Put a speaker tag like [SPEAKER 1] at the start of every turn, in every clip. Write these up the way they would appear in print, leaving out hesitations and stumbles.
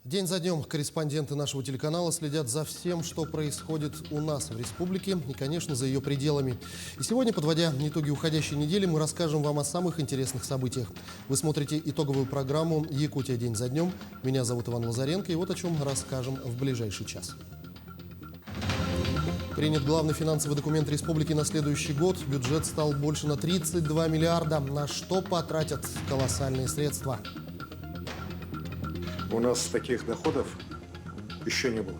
[SPEAKER 1] День за днем корреспонденты нашего телеканала следят за всем, что происходит у нас в республике и, конечно, за ее пределами. И сегодня, подводя итоги уходящей недели, мы расскажем вам о самых интересных событиях. Вы смотрите итоговую программу «Якутия. День за днем». Меня зовут Иван Лазаренко, и вот о чем расскажем в ближайший час. Принят главный финансовый документ республики на следующий год. Бюджет стал больше на 32 миллиарда. На что потратят колоссальные средства?
[SPEAKER 2] У нас таких доходов еще не было.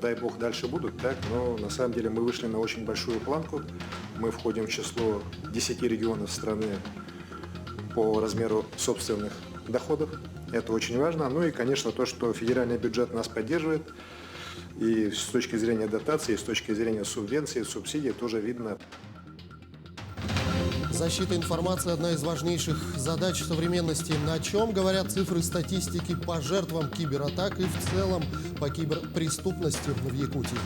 [SPEAKER 2] Дай бог, дальше будут, так, но на самом деле мы вышли на очень большую планку. Мы входим в число 10 регионов страны по размеру собственных доходов. Это очень важно. Ну и, конечно, то, что федеральный бюджет нас поддерживает. И с точки зрения дотации, и с точки зрения субвенций, субсидий тоже видно.
[SPEAKER 1] Защита информации – одна из важнейших задач современности. О чем говорят цифры статистики по жертвам кибератак и в целом по киберпреступности в Якутии?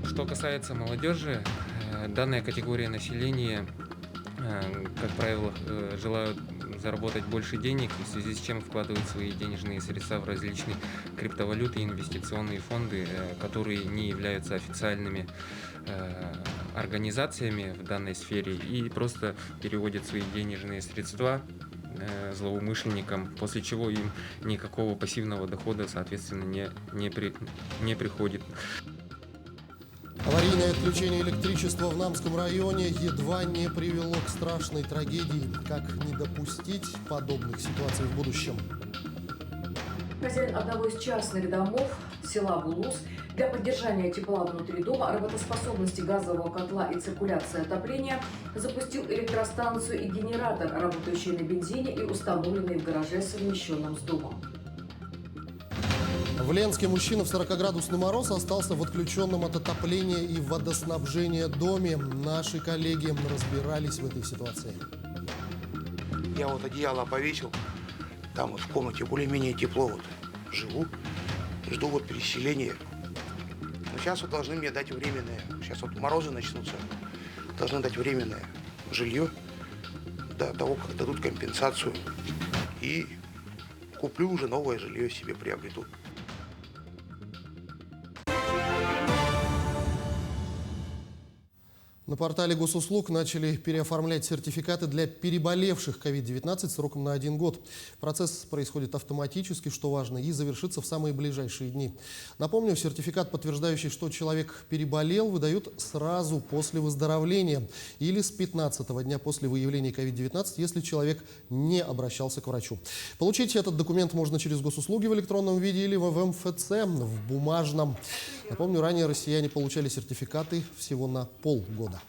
[SPEAKER 3] Что касается молодежи, данная категория населения, как правило, желают заработать больше денег, в связи с чем вкладывают свои денежные средства в различные криптовалюты и инвестиционные фонды, которые не являются официальными организациями в данной сфере, и просто переводят свои денежные средства злоумышленникам, после чего им никакого пассивного дохода, соответственно, не приходит.
[SPEAKER 1] Аварийное отключение электричества в Намском районе едва не привело к страшной трагедии. Как не допустить подобных ситуаций в будущем?
[SPEAKER 4] Хозяин одного из частных домов села Булус для поддержания тепла внутри дома, работоспособности газового котла и циркуляции отопления запустил электростанцию и генератор, работающий на бензине и установленный в гараже, совмещенном с домом.
[SPEAKER 1] В Ленске мужчина в 40-градусный мороз остался в отключенном от отопления и водоснабжения доме. Наши коллеги разбирались в этой ситуации.
[SPEAKER 5] Я вот одеяло повесил, там вот в комнате более-менее тепло, вот живу, жду вот переселения. Но сейчас вот должны мне дать временное, сейчас вот морозы начнутся, должны дать временное жилье до того, как дадут компенсацию. И куплю уже новое жилье себе, приобрету.
[SPEAKER 1] На портале госуслуг начали переоформлять сертификаты для переболевших COVID-19 сроком на 1 год. Процесс происходит автоматически, что важно, и завершится в самые ближайшие дни. Напомню, сертификат, подтверждающий, что человек переболел, выдают сразу после выздоровления или с 15-го дня после выявления COVID-19, если человек не обращался к врачу. Получить этот документ можно через госуслуги в электронном виде или в МФЦ в бумажном. Напомню, ранее россияне получали сертификаты всего на полгода.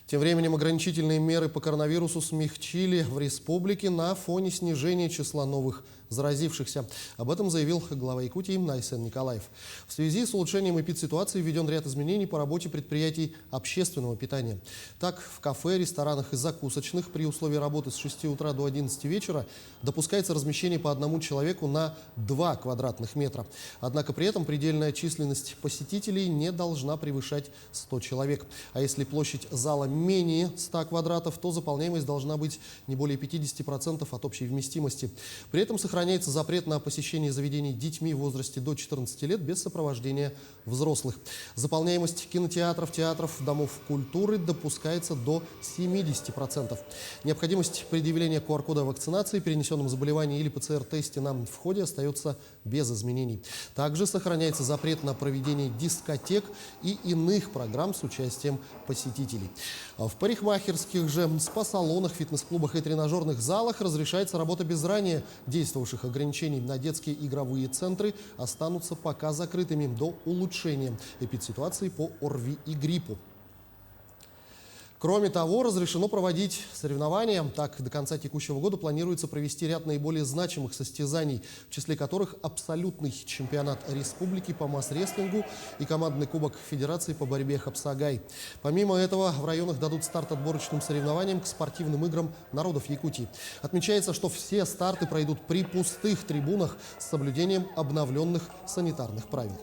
[SPEAKER 1] Тем временем ограничительные меры по коронавирусу смягчили в республике на фоне снижения числа новых заразившихся. Об этом заявил глава Якутии Найсен Николаев. В связи с улучшением эпидситуации введен ряд изменений по работе предприятий общественного питания. Так, в кафе, ресторанах и закусочных при условии работы с 6 утра до 11 вечера допускается размещение по одному человеку на 2 квадратных метра. Однако при этом предельная численность посетителей не должна превышать 100 человек. А если площадь зала менее 100 квадратов, то заполняемость должна быть не более 50% от общей вместимости. При этом сохраняется запрет на посещение заведений детьми в возрасте до 14 лет без сопровождения взрослых. Заполняемость кинотеатров, театров, домов культуры допускается до 70%. Необходимость предъявления QR-кода о вакцинации, перенесенном заболевании или ПЦР-тесте на входе остается без изменений. Также сохраняется запрет на проведение дискотек и иных программ с участием посетителей. В парикмахерских же, спа-салонах, фитнес-клубах и тренажерных залах разрешается работа без ранее действовавших ограничений. На детские игровые центры останутся пока закрытыми до улучшения эпидситуации по ОРВИ и гриппу. Кроме того, разрешено проводить соревнования. Так, до конца текущего года планируется провести ряд наиболее значимых состязаний, в числе которых абсолютный чемпионат республики по масс-рестлингу и командный кубок Федерации по борьбе Хапсагай. Помимо этого, в районах дадут старт отборочным соревнованиям к спортивным играм народов Якутии. Отмечается, что все старты пройдут при пустых трибунах с соблюдением обновленных санитарных правил.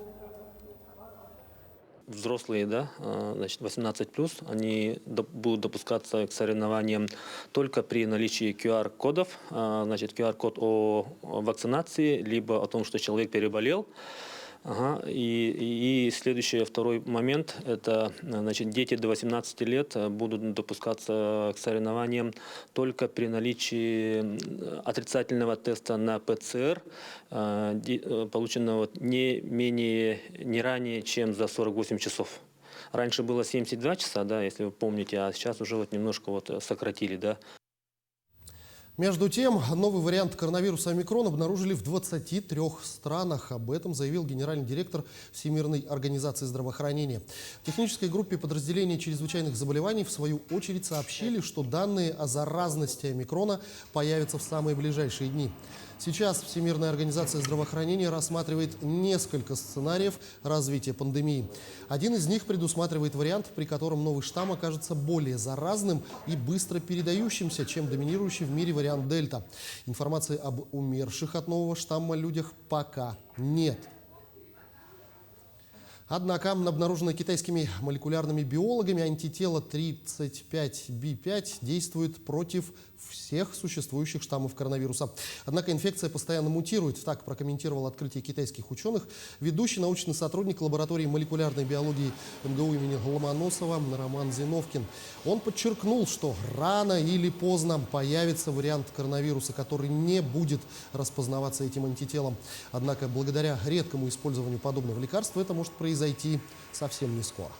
[SPEAKER 6] взрослые, да, значит, 18+, они будут допускаться к соревнованиям только при наличии QR-кодов, значит, QR-код о вакцинации, либо о том, что человек переболел. Ага. И следующий, второй момент, это, значит, дети до 18 лет будут допускаться к соревнованиям только при наличии отрицательного теста на ПЦР, полученного не ранее, чем за 48 часов. Раньше было 72 часа, да, если вы помните, а сейчас уже вот немножко вот сократили, да.
[SPEAKER 1] Между тем, новый вариант коронавируса омикрон обнаружили в 23 странах. Об этом заявил генеральный директор Всемирной организации здравоохранения. В технической группе подразделения чрезвычайных заболеваний в свою очередь сообщили, что данные о заразности омикрона появятся в самые ближайшие дни. Сейчас Всемирная организация здравоохранения рассматривает несколько сценариев развития пандемии. Один из них предусматривает вариант, при котором новый штамм окажется более заразным и быстро передающимся, чем доминирующий в мире вариант Дельта. Информации об умерших от нового штамма людях пока нет. Однако обнаруженное китайскими молекулярными биологами антитело 35B5 действует против всех существующих штаммов коронавируса. Однако инфекция постоянно мутирует. Так прокомментировал открытие китайских ученых ведущий научный сотрудник лаборатории молекулярной биологии МГУ имени Ломоносова Роман Зиновкин. Он подчеркнул, что рано или поздно появится вариант коронавируса, который не будет распознаваться этим антителом. Однако благодаря редкому использованию подобного лекарства это может произойти совсем не скоро.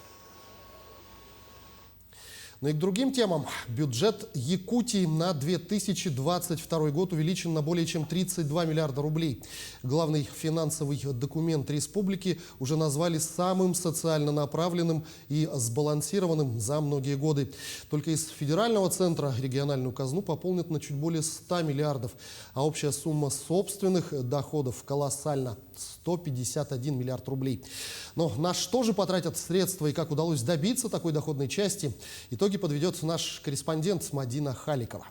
[SPEAKER 1] Ну и к другим темам. Бюджет Якутии на 2022 год увеличен на более чем 32 миллиарда рублей. Главный финансовый документ республики уже назвали самым социально направленным и сбалансированным за многие годы. Только из федерального центра региональную казну пополнят на чуть более 100 миллиардов, а общая сумма собственных доходов колоссальна – 151 миллиард рублей. Но на что же потратят средства и как удалось добиться такой доходной части? Итоги подведет наш корреспондент Мадина Халикова.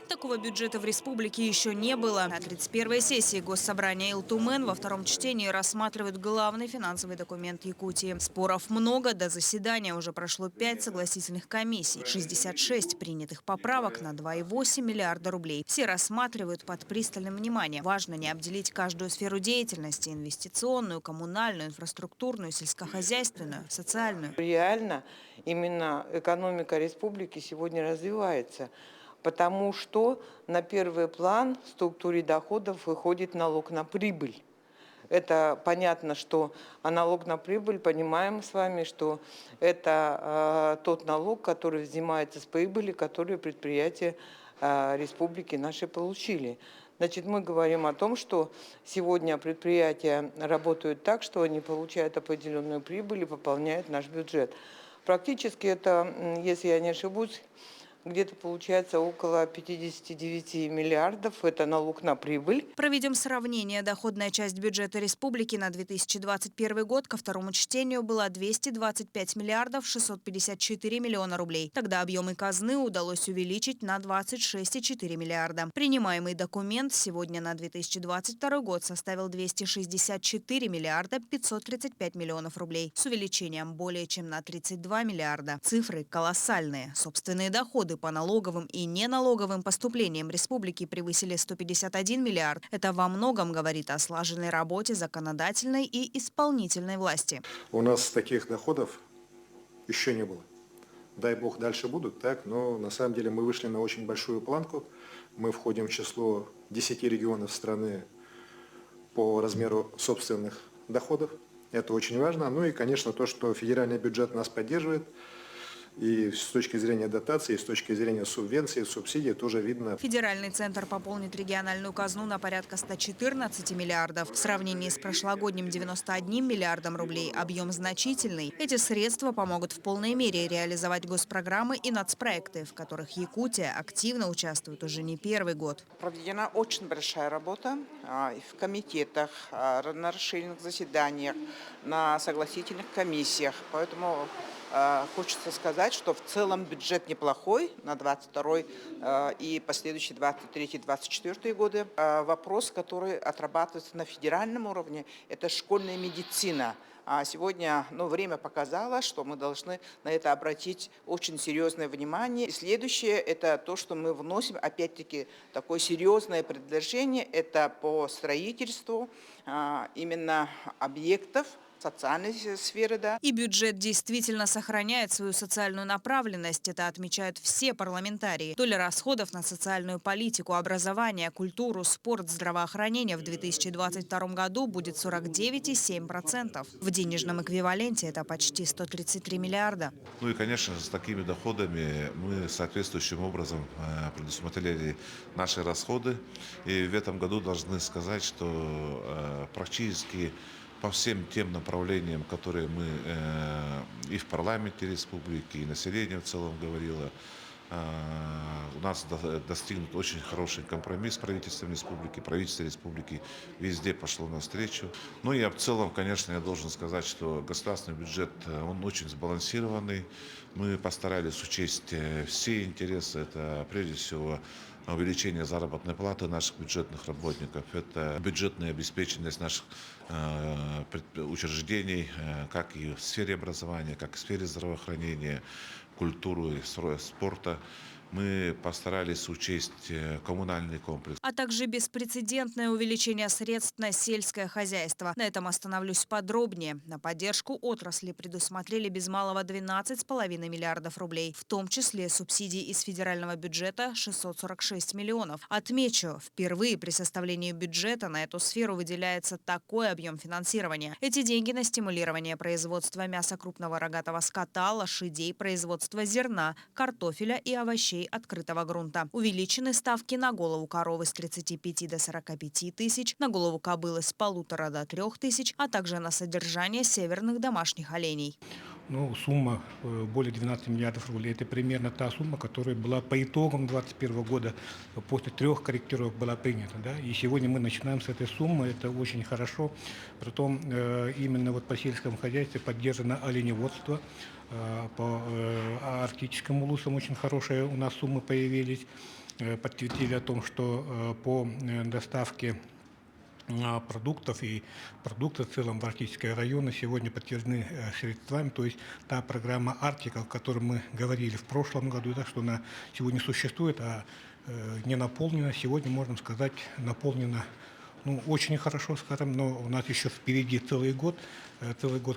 [SPEAKER 7] Такого бюджета в республике еще не было. На 31-й сессии Госсобрания Илтумен во втором чтении рассматривают главный финансовый документ Якутии. Споров много, до заседания уже прошло 5 согласительных комиссий, 66 принятых поправок на 2,8 миллиарда рублей. Все рассматривают под пристальным вниманием. Важно не обделить каждую сферу деятельности – инвестиционную, коммунальную, инфраструктурную, сельскохозяйственную, социальную.
[SPEAKER 8] Реально именно экономика республики сегодня развивается. Потому что на первый план в структуре доходов выходит налог на прибыль. Это понятно, что налог на прибыль, понимаем с вами, что это тот налог, который взимается с прибыли, которую предприятия республики нашей получили. Значит, мы говорим о том, что сегодня предприятия работают так, что они получают определенную прибыль и пополняют наш бюджет. Практически это, если я не ошибусь, где-то получается около 59 миллиардов. Это налог на прибыль.
[SPEAKER 7] Проведем сравнение. Доходная часть бюджета республики на 2021 год ко второму чтению была 225 миллиардов 654 миллиона рублей. Тогда объемы казны удалось увеличить на 26,4 миллиарда. Принимаемый документ сегодня на 2022 год составил 264 миллиарда 535 миллионов рублей. С увеличением более чем на 32 миллиарда. Цифры колоссальные. Собственные доходы по налоговым и неналоговым поступлениям республики превысили 151 миллиард. Это во многом говорит о слаженной работе законодательной и исполнительной власти.
[SPEAKER 2] У нас таких доходов еще не было. Дай бог, дальше будут, так, но на самом деле мы вышли на очень большую планку. Мы входим в число 10 регионов страны по размеру собственных доходов. Это очень важно. Ну и, конечно, то, что федеральный бюджет нас поддерживает. И с точки зрения дотации, и с точки зрения субвенций, субсидий тоже видно.
[SPEAKER 7] Федеральный центр пополнит региональную казну на порядка 114 миллиардов. В сравнении с прошлогодним 91 миллиардом рублей объем значительный. Эти средства помогут в полной мере реализовать госпрограммы и нацпроекты, в которых Якутия активно участвует уже не первый год.
[SPEAKER 9] Проведена очень большая работа в комитетах, на расширенных заседаниях, на согласительных комиссиях. Поэтому хочется сказать, что в целом бюджет неплохой на 22 и последующие 23-24 годы. Вопрос, который отрабатывается на федеральном уровне, это школьная медицина. сегодня время показало, что мы должны на это обратить очень серьезное внимание. И следующее – это то, что мы вносим, опять-таки, такое серьезное предложение. Это по строительству именно объектов социальной сферы, да.
[SPEAKER 7] И бюджет действительно сохраняет свою социальную направленность. Это отмечают все парламентарии. Доля расходов на социальную политику, образование, культуру, спорт, здравоохранение в 2022 году будет 49,7%. В денежном эквиваленте это почти 133 миллиарда.
[SPEAKER 10] Ну и, конечно, с такими доходами мы соответствующим образом предусмотрели наши расходы. И в этом году должны сказать, что практически по всем тем направлениям, которые мы и в парламенте республики, и население в целом говорило, у нас достигнут очень хороший компромисс с правительством республики. Правительство республики везде пошло навстречу. Ну и в целом, конечно, я должен сказать, что государственный бюджет, он очень сбалансированный. Мы постарались учесть все интересы. Это прежде всего увеличение заработной платы наших бюджетных работников, это бюджетная обеспеченность наших учреждений, как и в сфере образования, как и в сфере здравоохранения, культуры и спорта. Мы постарались учесть коммунальный комплекс.
[SPEAKER 7] А также беспрецедентное увеличение средств на сельское хозяйство. На этом остановлюсь подробнее. На поддержку отрасли предусмотрели без малого 12,5 миллиардов рублей. В том числе субсидии из федерального бюджета 646 миллионов. Отмечу, впервые при составлении бюджета на эту сферу выделяется такой объем финансирования. Эти деньги на стимулирование производства мяса крупного рогатого скота, лошадей, производства зерна, картофеля и овощей открытого грунта. Увеличены ставки на голову коровы с 35 до 45 тысяч, на голову кобылы с 1,5 до 3 тысяч, а также на содержание северных домашних оленей.
[SPEAKER 11] Сумма более 12 миллиардов рублей. Это примерно та сумма, которая была по итогам 2021 года, после 3 корректировок была принята. Да? И сегодня мы начинаем с этой суммы, это очень хорошо. Притом именно по сельскому хозяйству поддержано оленеводство. По арктическим улусам очень хорошие у нас суммы появились. Подтвердили о том, что по доставке продуктов и продуктов в целом в арктические районы сегодня подтверждены средствами. То есть та программа «Арктика», о которой мы говорили в прошлом году, да, что она сегодня существует, а не наполнена. Сегодня, можно сказать, наполнена очень хорошо, скажем, но у нас еще впереди целый год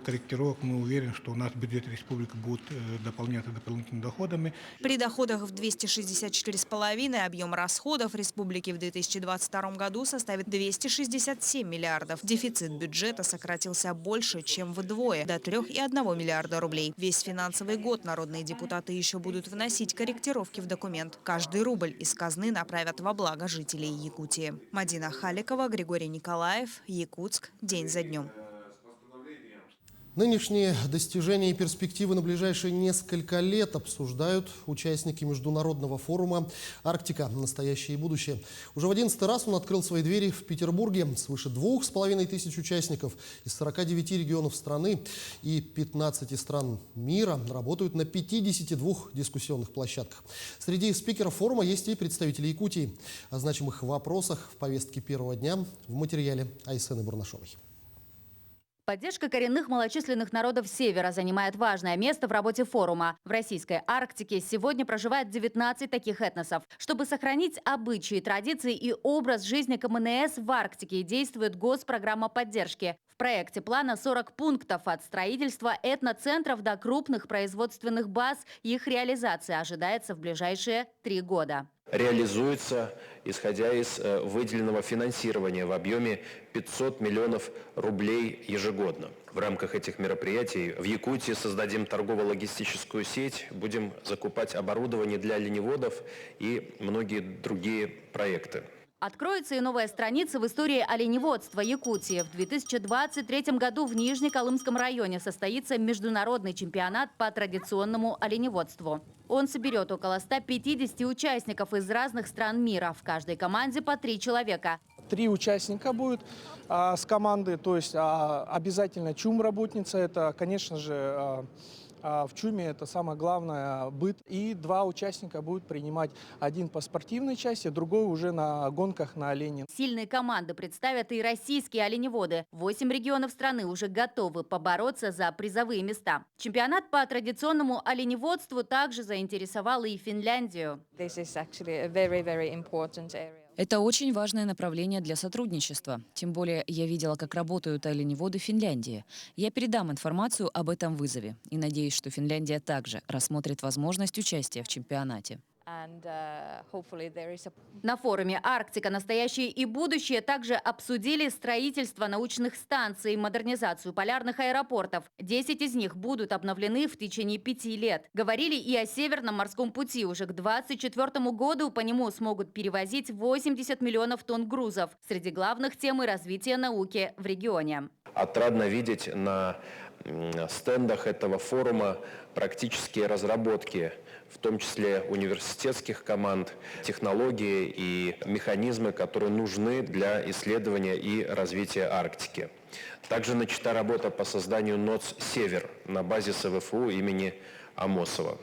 [SPEAKER 11] корректировок. Мы уверены, что у нас бюджет республики будет дополняться дополнительными доходами.
[SPEAKER 7] При доходах в 264,5 объем расходов республики в 2022 году составит 267 миллиардов. Дефицит бюджета сократился больше, чем вдвое, до 3,1 миллиарда рублей. Весь финансовый год народные депутаты еще будут вносить корректировки в документ. Каждый рубль из казны направят во благо жителей Якутии. Мадина Халикова, Григорий Николаев, Якутск. День за днем.
[SPEAKER 1] Нынешние достижения и перспективы на ближайшие несколько лет обсуждают участники международного форума «Арктика. Настоящее и будущее». Уже в 11-й раз он открыл свои двери в Петербурге. Свыше 2500 участников из 49 регионов страны и 15 стран мира работают на 52 дискуссионных площадках. Среди спикеров форума есть и представители Якутии. О значимых вопросах в повестке первого дня в материале Айсены Бурнашовой.
[SPEAKER 12] Поддержка коренных малочисленных народов Севера занимает важное место в работе форума. В российской Арктике сегодня проживает 19 таких этносов. Чтобы сохранить обычаи, традиции и образ жизни КМНС в Арктике, действует госпрограмма поддержки. В проекте плана 40 пунктов от строительства этноцентров до крупных производственных баз. Их реализация ожидается в ближайшие 3 года.
[SPEAKER 13] Реализуется, исходя из выделенного финансирования в объеме 500 миллионов рублей ежегодно. В рамках этих мероприятий в Якутии создадим торгово-логистическую сеть, будем закупать оборудование для оленеводов и многие другие проекты.
[SPEAKER 12] Откроется и новая страница в истории оленеводства Якутии. В 2023 году в Нижнеколымском районе состоится международный чемпионат по традиционному оленеводству. Он соберет около 150 участников из разных стран мира. В каждой команде по 3 человека.
[SPEAKER 14] 3 участника будет с команды, то есть обязательно чум-работница. Это, конечно же, В ЧУМе это самое главное быт. И 2 участника будут принимать, один по спортивной части, другой уже на гонках на олене.
[SPEAKER 12] Сильные команды представят и российские оленеводы. 8 регионов страны уже готовы побороться за призовые места. Чемпионат по традиционному оленеводству также заинтересовал и Финляндию.
[SPEAKER 15] Это очень важное направление для сотрудничества. Тем более я видела, как работают оленеводы Финляндии. Я передам информацию об этом вызове и надеюсь, что Финляндия также рассмотрит возможность участия в чемпионате.
[SPEAKER 12] На форуме «Арктика. Настоящее и будущее» также обсудили строительство научных станций, модернизацию полярных аэропортов. 10 из них будут обновлены в течение 5 лет. Говорили и о Северном морском пути. Уже к 2024 году по нему смогут перевозить 80 миллионов тонн грузов. Среди главных тем и развитие науки в регионе.
[SPEAKER 13] Отрадно видеть на стендах этого форума практические разработки, в том числе университетских команд, технологии и механизмы, которые нужны для исследования и развития Арктики. Также начата работа по созданию НОЦ «Север» на базе СВФУ имени Амосова.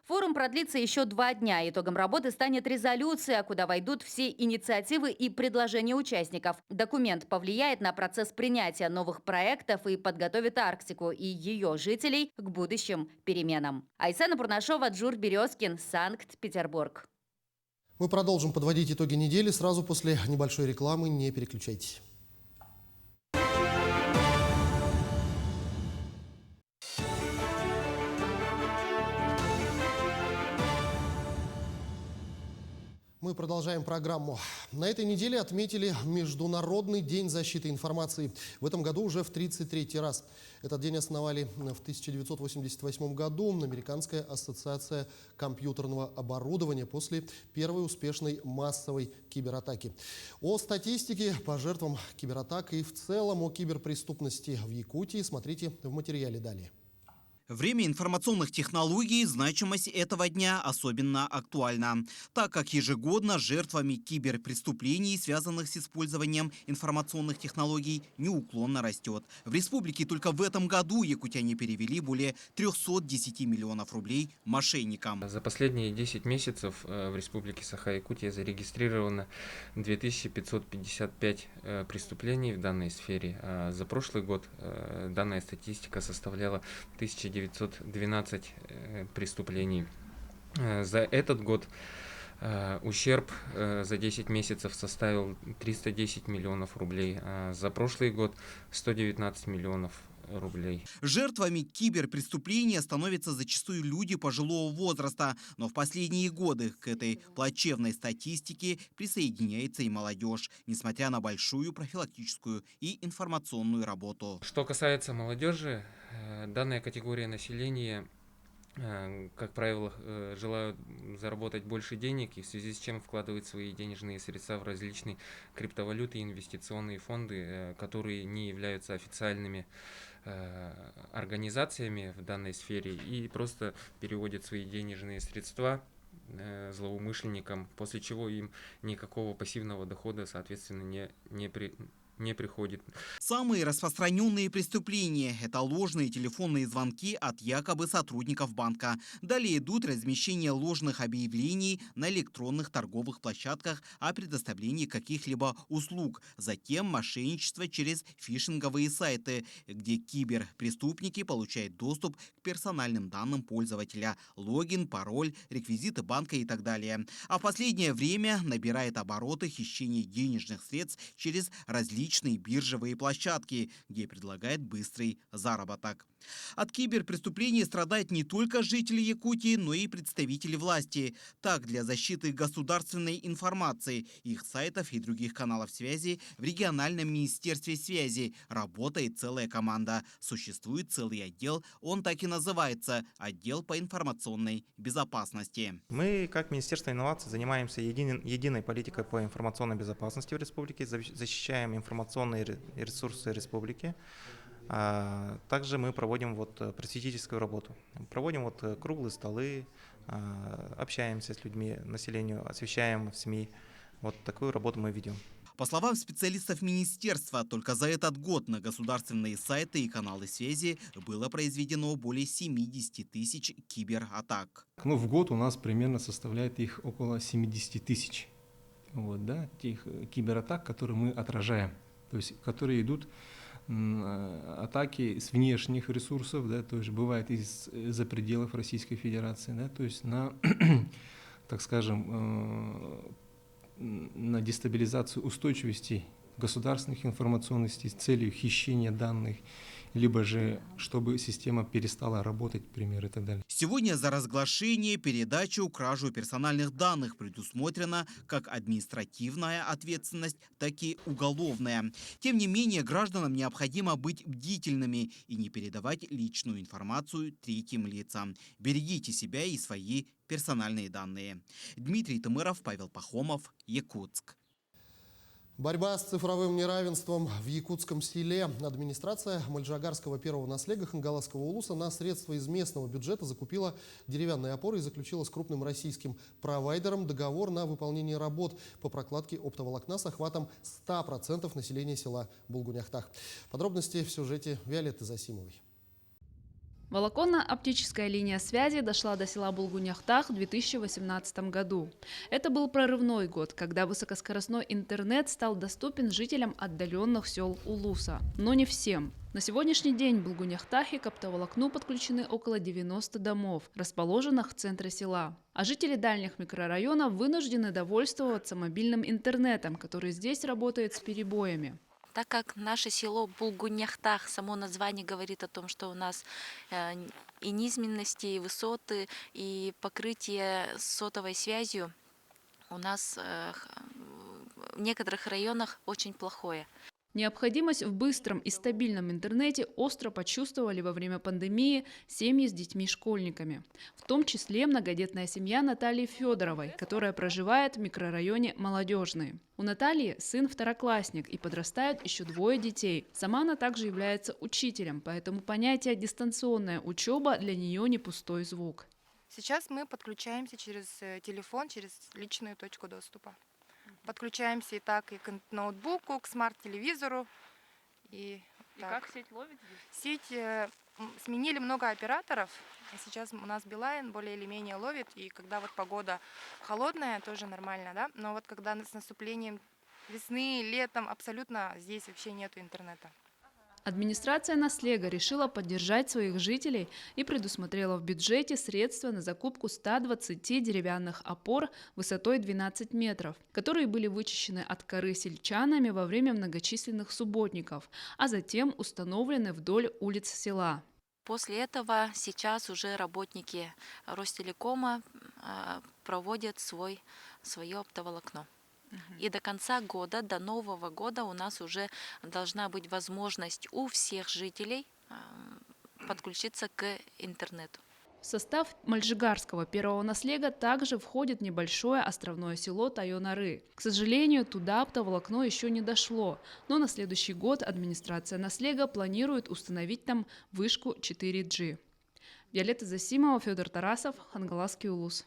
[SPEAKER 12] Форум продлится еще 2 дня. Итогом работы станет резолюция, куда войдут все инициативы и предложения участников. Документ повлияет на процесс принятия новых проектов и подготовит Арктику и ее жителей к будущим переменам. Айсена Пурнашова, Джур Березкин, Санкт-Петербург.
[SPEAKER 1] Мы продолжим подводить итоги недели сразу после небольшой рекламы. Не переключайтесь. Мы продолжаем программу. На этой неделе отметили Международный день защиты информации. В этом году уже в 33-й раз. Этот день основали в 1988 году Американская ассоциация компьютерного оборудования после первой успешной массовой кибератаки. О статистике по жертвам кибератак и в целом о киберпреступности в Якутии смотрите в материале далее.
[SPEAKER 16] Время информационных технологий, значимость этого дня особенно актуальна, так как ежегодно жертвами киберпреступлений, связанных с использованием информационных технологий, неуклонно растет. В республике только в этом году якутяне перевели более 310 миллионов рублей мошенникам.
[SPEAKER 3] За последние 10 месяцев в республике Саха-Якутия зарегистрировано 2555 преступлений в данной сфере. За прошлый год данная статистика составляла 1912 преступлений. За этот год ущерб за 10 месяцев составил 310 миллионов рублей. За прошлый год 119 миллионов рублей.
[SPEAKER 16] Жертвами киберпреступления становятся зачастую люди пожилого возраста, но в последние годы к этой плачевной статистике присоединяется и молодежь, несмотря на большую профилактическую и информационную работу.
[SPEAKER 3] Что касается молодежи, данная категория населения, как правило, желают заработать больше денег, и в связи с чем вкладывают свои денежные средства в различные криптовалюты и инвестиционные фонды, которые не являются официальными организациями в данной сфере, и просто переводят свои денежные средства злоумышленникам, после чего им никакого пассивного дохода, соответственно, не приходит.
[SPEAKER 16] Самые распространенные преступления – это ложные телефонные звонки от якобы сотрудников банка. Далее идут размещение ложных объявлений на электронных торговых площадках о предоставлении каких-либо услуг. Затем мошенничество через фишинговые сайты, где киберпреступники получают доступ к персональным данным пользователя – логин, пароль, реквизиты банка и так далее. А в последнее время набирает обороты хищение денежных средств через различные биржевые площадки, где предлагают быстрый заработок. От киберпреступлений страдают не только жители Якутии, но и представители власти. Так, для защиты государственной информации, их сайтов и других каналов связи в региональном министерстве связи работает целая команда. Существует целый отдел, он так и называется – отдел по информационной безопасности.
[SPEAKER 17] Мы, как Министерство инноваций, занимаемся единой политикой по информационной безопасности в республике, защищаем информационные ресурсы республики. Также мы проводим просветительскую работу. Проводим круглые столы, общаемся с людьми, населению, освещаем в СМИ. Вот такую работу мы ведем.
[SPEAKER 16] По словам специалистов министерства, только за этот год на государственные сайты и каналы связи было произведено более 70 тысяч кибератак.
[SPEAKER 18] Ну, в год у нас примерно составляет их около 70 тысяч. Вот, да, тех кибератак, которые мы отражаем, то есть которые идут атаки с внешних ресурсов, да, то есть бывает из-за пределов Российской Федерации, да, то есть на, так скажем, на дестабилизацию устойчивости государственных информационных систем с целью хищения данных, либо же чтобы система перестала работать, например, и так далее.
[SPEAKER 16] Сегодня за разглашение, передачу, кражу персональных данных предусмотрена как административная ответственность, так и уголовная. Тем не менее, гражданам необходимо быть бдительными и не передавать личную информацию третьим лицам. Берегите себя и свои персональные данные. Дмитрий Тымыров, Павел Пахомов, Якутск.
[SPEAKER 1] Борьба с цифровым неравенством в якутском селе. Администрация Мальжагарского первого наслега Хангаласского улуса на средства из местного бюджета закупила деревянные опоры и заключила с крупным российским провайдером договор на выполнение работ по прокладке оптоволокна с охватом 100% населения села Булгуняхтах. Подробности в сюжете Виолетты Засимовой.
[SPEAKER 19] Волоконно-оптическая линия связи дошла до села Булгуняхтах в 2018 году. Это был прорывной год, когда высокоскоростной интернет стал доступен жителям отдаленных сел Улуса. Но не всем. На сегодняшний день в Булгуняхтахе к оптоволокну подключены около 90 домов, расположенных в центре села. А жители дальних микрорайонов вынуждены довольствоваться мобильным интернетом, который здесь работает с перебоями.
[SPEAKER 20] Так как наше село Булгуняхтах, само название говорит о том, что у нас и низменности, и высоты, и покрытие сотовой связью у нас в некоторых районах очень плохое.
[SPEAKER 19] Необходимость в быстром и стабильном интернете остро почувствовали во время пандемии семьи с детьми-школьниками. В том числе многодетная семья Натальи Федоровой, которая проживает в микрорайоне Молодежный. У Натальи сын второклассник и подрастают еще двое детей. Сама она также является учителем, поэтому понятие «дистанционная учеба» для нее не пустой звук.
[SPEAKER 21] Сейчас мы подключаемся через телефон, через личную точку доступа. Подключаемся и так и к ноутбуку, к смарт-телевизору. И
[SPEAKER 19] как сеть ловит здесь?
[SPEAKER 21] Сеть сменили много операторов. Сейчас у нас Билайн более или менее ловит. И когда вот погода холодная, тоже нормально, да? Но вот когда с наступлением весны, летом абсолютно здесь вообще нету интернета.
[SPEAKER 19] Администрация наслега решила поддержать своих жителей и предусмотрела в бюджете средства на закупку 120 деревянных опор высотой 12 метров, которые были вычищены от коры сельчанами во время многочисленных субботников, а затем установлены вдоль улиц села.
[SPEAKER 20] После этого сейчас уже работники Ростелекома проводят свое оптоволокно. И до конца года, до Нового года у нас уже должна быть возможность у всех жителей подключиться к интернету.
[SPEAKER 19] В состав Мальжигарского первого наслега также входит небольшое островное село Тайонары. К сожалению, туда оптоволокно еще не дошло, но на следующий год администрация наслега планирует установить там вышку 4G. Виолетта Засимова, Федор Тарасов, Хангаласский улус.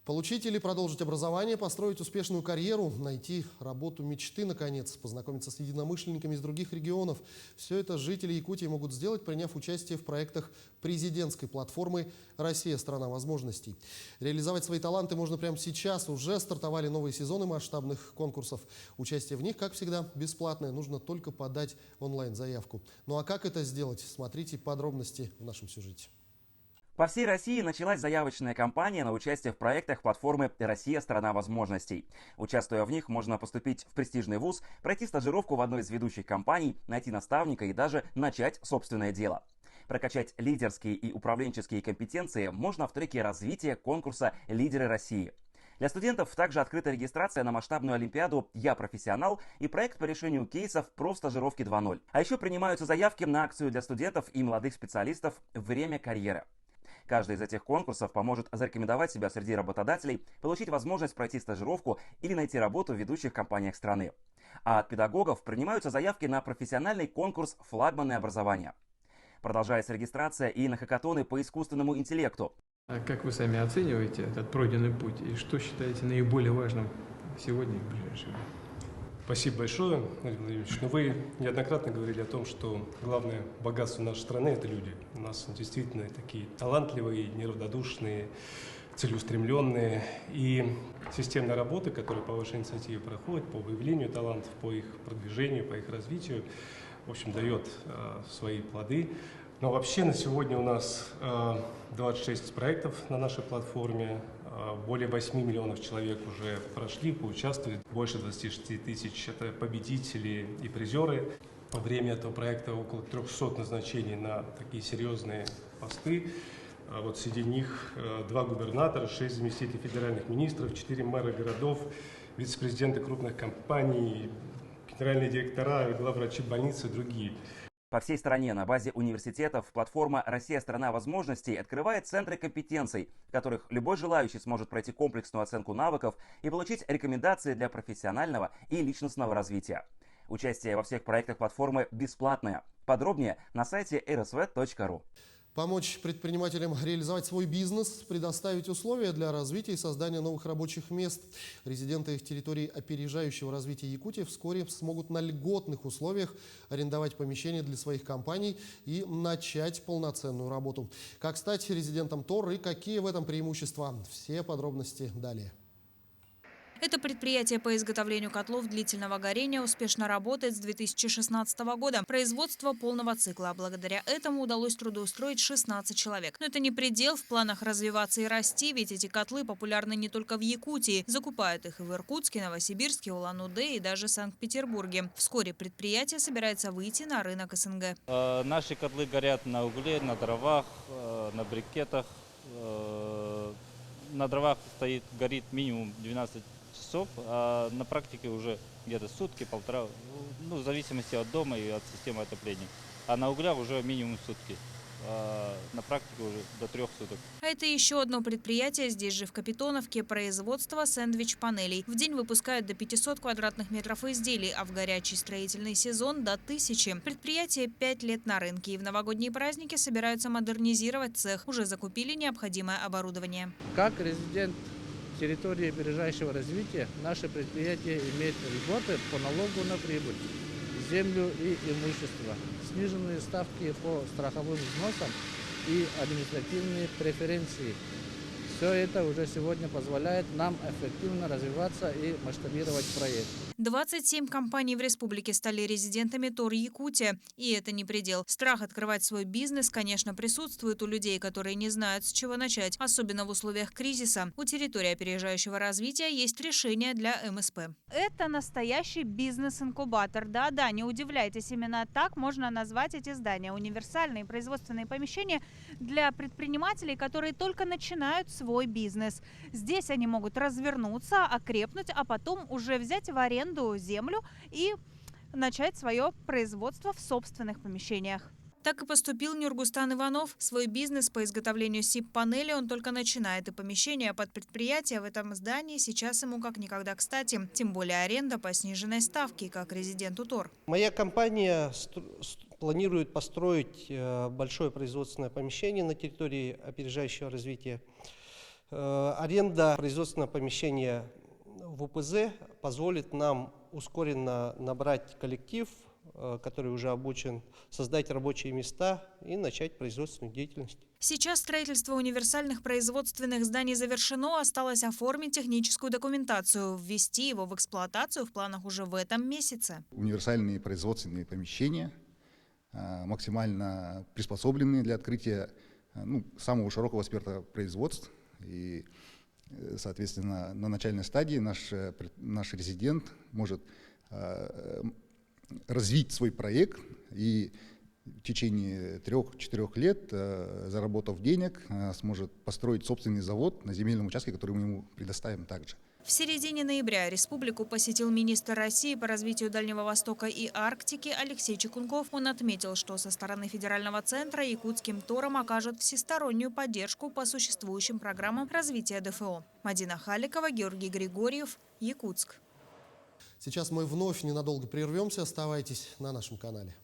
[SPEAKER 1] Получить или продолжить образование, построить успешную карьеру, найти работу мечты, наконец, познакомиться с единомышленниками из других регионов. Все это жители Якутии могут сделать, приняв участие в проектах президентской платформы «Россия – страна возможностей». Реализовать свои таланты можно прямо сейчас. Уже стартовали новые сезоны масштабных конкурсов. Участие в них, как всегда, бесплатное. Нужно только подать онлайн-заявку. Ну а как это сделать? Смотрите подробности в нашем сюжете.
[SPEAKER 22] По всей России началась заявочная кампания на участие в проектах платформы «Россия – страна возможностей». Участвуя в них, можно поступить в престижный вуз, пройти стажировку в одной из ведущих компаний, найти наставника и даже начать собственное дело. Прокачать лидерские и управленческие компетенции можно в треке развития конкурса «Лидеры России». Для студентов также открыта регистрация на масштабную олимпиаду «Я профессионал» и проект по решению кейсов про стажировки 2.0. А еще принимаются заявки на акцию для студентов и молодых специалистов «Время карьеры». Каждый из этих конкурсов поможет зарекомендовать себя среди работодателей, получить возможность пройти стажировку или найти работу в ведущих компаниях страны. А от педагогов принимаются заявки на профессиональный конкурс «Флагманы образования». Продолжается регистрация и на хакатоны по искусственному интеллекту.
[SPEAKER 23] А как вы сами оцениваете этот пройденный путь и что считаете наиболее важным сегодня и в ближайшее время?
[SPEAKER 4] Спасибо большое, Владимир Владимирович. Но вы неоднократно говорили о том, что главное богатство нашей страны – это люди. У нас действительно такие талантливые, неравнодушные, целеустремленные. И системная работа, которая по вашей инициативе проходит, по выявлению талантов, по их продвижению, по их развитию, в общем, дает свои плоды. Но вообще на сегодня у нас 26 проектов на нашей платформе. Более 8 миллионов человек уже прошли, поучаствовали. Больше 26 тысяч – это победители и призеры. Время этого проекта около 300 назначений на такие серьезные посты. Вот среди них 2 губернатора, 6 заместителей федеральных министров, 4 мэра городов, вице-президенты крупных компаний, генеральные директора, главврачи больниц и другие.
[SPEAKER 22] По всей стране на базе университетов платформа «Россия – страна возможностей» открывает центры компетенций, в которых любой желающий сможет пройти комплексную оценку навыков и получить рекомендации для профессионального и личностного развития. Участие во всех проектах платформы бесплатное. Подробнее на сайте rsv.ru.
[SPEAKER 1] Помочь предпринимателям реализовать свой бизнес, предоставить условия для развития и создания новых рабочих мест. Резиденты территории опережающего развития Якутии вскоре смогут на льготных условиях арендовать помещения для своих компаний и начать полноценную работу. Как стать резидентом ТОР и какие в этом преимущества? Все подробности далее.
[SPEAKER 7] Это предприятие по изготовлению котлов длительного горения успешно работает с 2016 года. Производство полного цикла. Благодаря этому удалось трудоустроить 16 человек. Но это не предел, в планах развиваться и расти, ведь эти котлы популярны не только в Якутии. Закупают их и в Иркутске, Новосибирске, Улан-Удэ и даже Санкт-Петербурге. Вскоре предприятие собирается выйти на рынок СНГ.
[SPEAKER 5] Наши котлы горят на угле, на дровах, на брикетах. На дровах горит минимум 12 часов, а на практике уже где-то сутки, полтора, ну, в зависимости от дома и от системы отопления. А на углях уже минимум сутки, а на практике уже до 3 суток.
[SPEAKER 7] А это еще одно предприятие, здесь же в Капитоновке, производство сэндвич-панелей. В день выпускают до 500 квадратных метров изделий, а в горячий строительный сезон до 1000. Предприятие 5 лет на рынке и в новогодние праздники собираются модернизировать цех. Уже закупили необходимое оборудование.
[SPEAKER 14] Как резидент территории опережающего развития наше предприятие имеет льготы по налогу на прибыль, землю и имущество, сниженные ставки по страховым взносам и административные преференции. Все это уже сегодня позволяет нам эффективно развиваться и масштабировать проект. 27 компаний в республике стали резидентами ТОР Якутия. И это не предел. Страх открывать свой бизнес, конечно, присутствует у людей, которые не знают, с чего начать. Особенно в условиях кризиса. У территории опережающего развития есть решение для МСП.
[SPEAKER 23] Это настоящий бизнес-инкубатор. Да-да, не удивляйтесь, именно так можно назвать эти здания. Универсальные производственные помещения для предпринимателей, которые только начинают свой бизнес. Здесь они могут развернуться, окрепнуть, а потом уже взять в аренду землю и начать свое производство в собственных помещениях.
[SPEAKER 7] Так и поступил Нюргустан Иванов. Свой бизнес по изготовлению СИП-панели он только начинает, и помещение под предприятие в этом здании сейчас ему как никогда кстати. Тем более аренда по сниженной ставке, как резиденту ТОР.
[SPEAKER 24] Моя компания планирует построить большое производственное помещение на территории опережающего развития. Аренда производственного помещения в УПЗ позволит нам ускоренно набрать коллектив, который уже обучен, создать рабочие места и начать производственную деятельность.
[SPEAKER 7] Сейчас строительство универсальных производственных зданий завершено, осталось оформить техническую документацию, ввести его в эксплуатацию в планах уже в этом месяце.
[SPEAKER 25] Универсальные производственные помещения, максимально приспособленные для открытия самого широкого спектра производств. И, соответственно, на начальной стадии наш резидент может развить свой проект и в течение 3-4 лет, заработав денег, сможет построить собственный завод на земельном участке, который мы ему предоставим также.
[SPEAKER 7] В середине ноября республику посетил министр России по развитию Дальнего Востока и Арктики Алексей Чекунков. Он отметил, что со стороны федерального центра якутским ТОРам окажут всестороннюю поддержку по существующим программам развития ДФО. Мадина Халикова, Георгий Григорьев, Якутск.
[SPEAKER 1] Сейчас мы вновь ненадолго прервемся. Оставайтесь на нашем канале.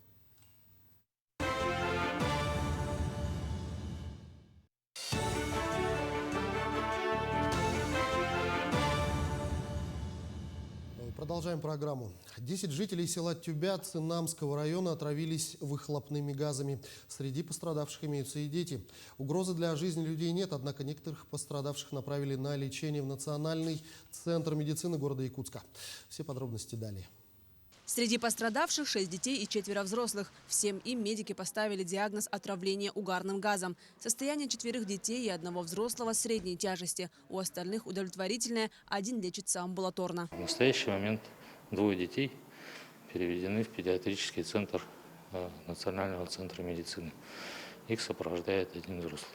[SPEAKER 1] Продолжаем программу. 10 жителей села Тюбяцы Намского района отравились выхлопными газами. Среди пострадавших имеются и дети. Угрозы для жизни людей нет, однако некоторых пострадавших направили на лечение в Национальный центр медицины города Якутска. Все подробности далее.
[SPEAKER 2] Среди пострадавших 6 детей и 4 взрослых. Всем им медики поставили диагноз отравления угарным газом. Состояние 4 детей и 1 взрослого средней тяжести. У остальных удовлетворительное, 1 лечится амбулаторно.
[SPEAKER 6] В настоящий момент 2 детей переведены в педиатрический центр Национального центра медицины. Их сопровождает 1 взрослый.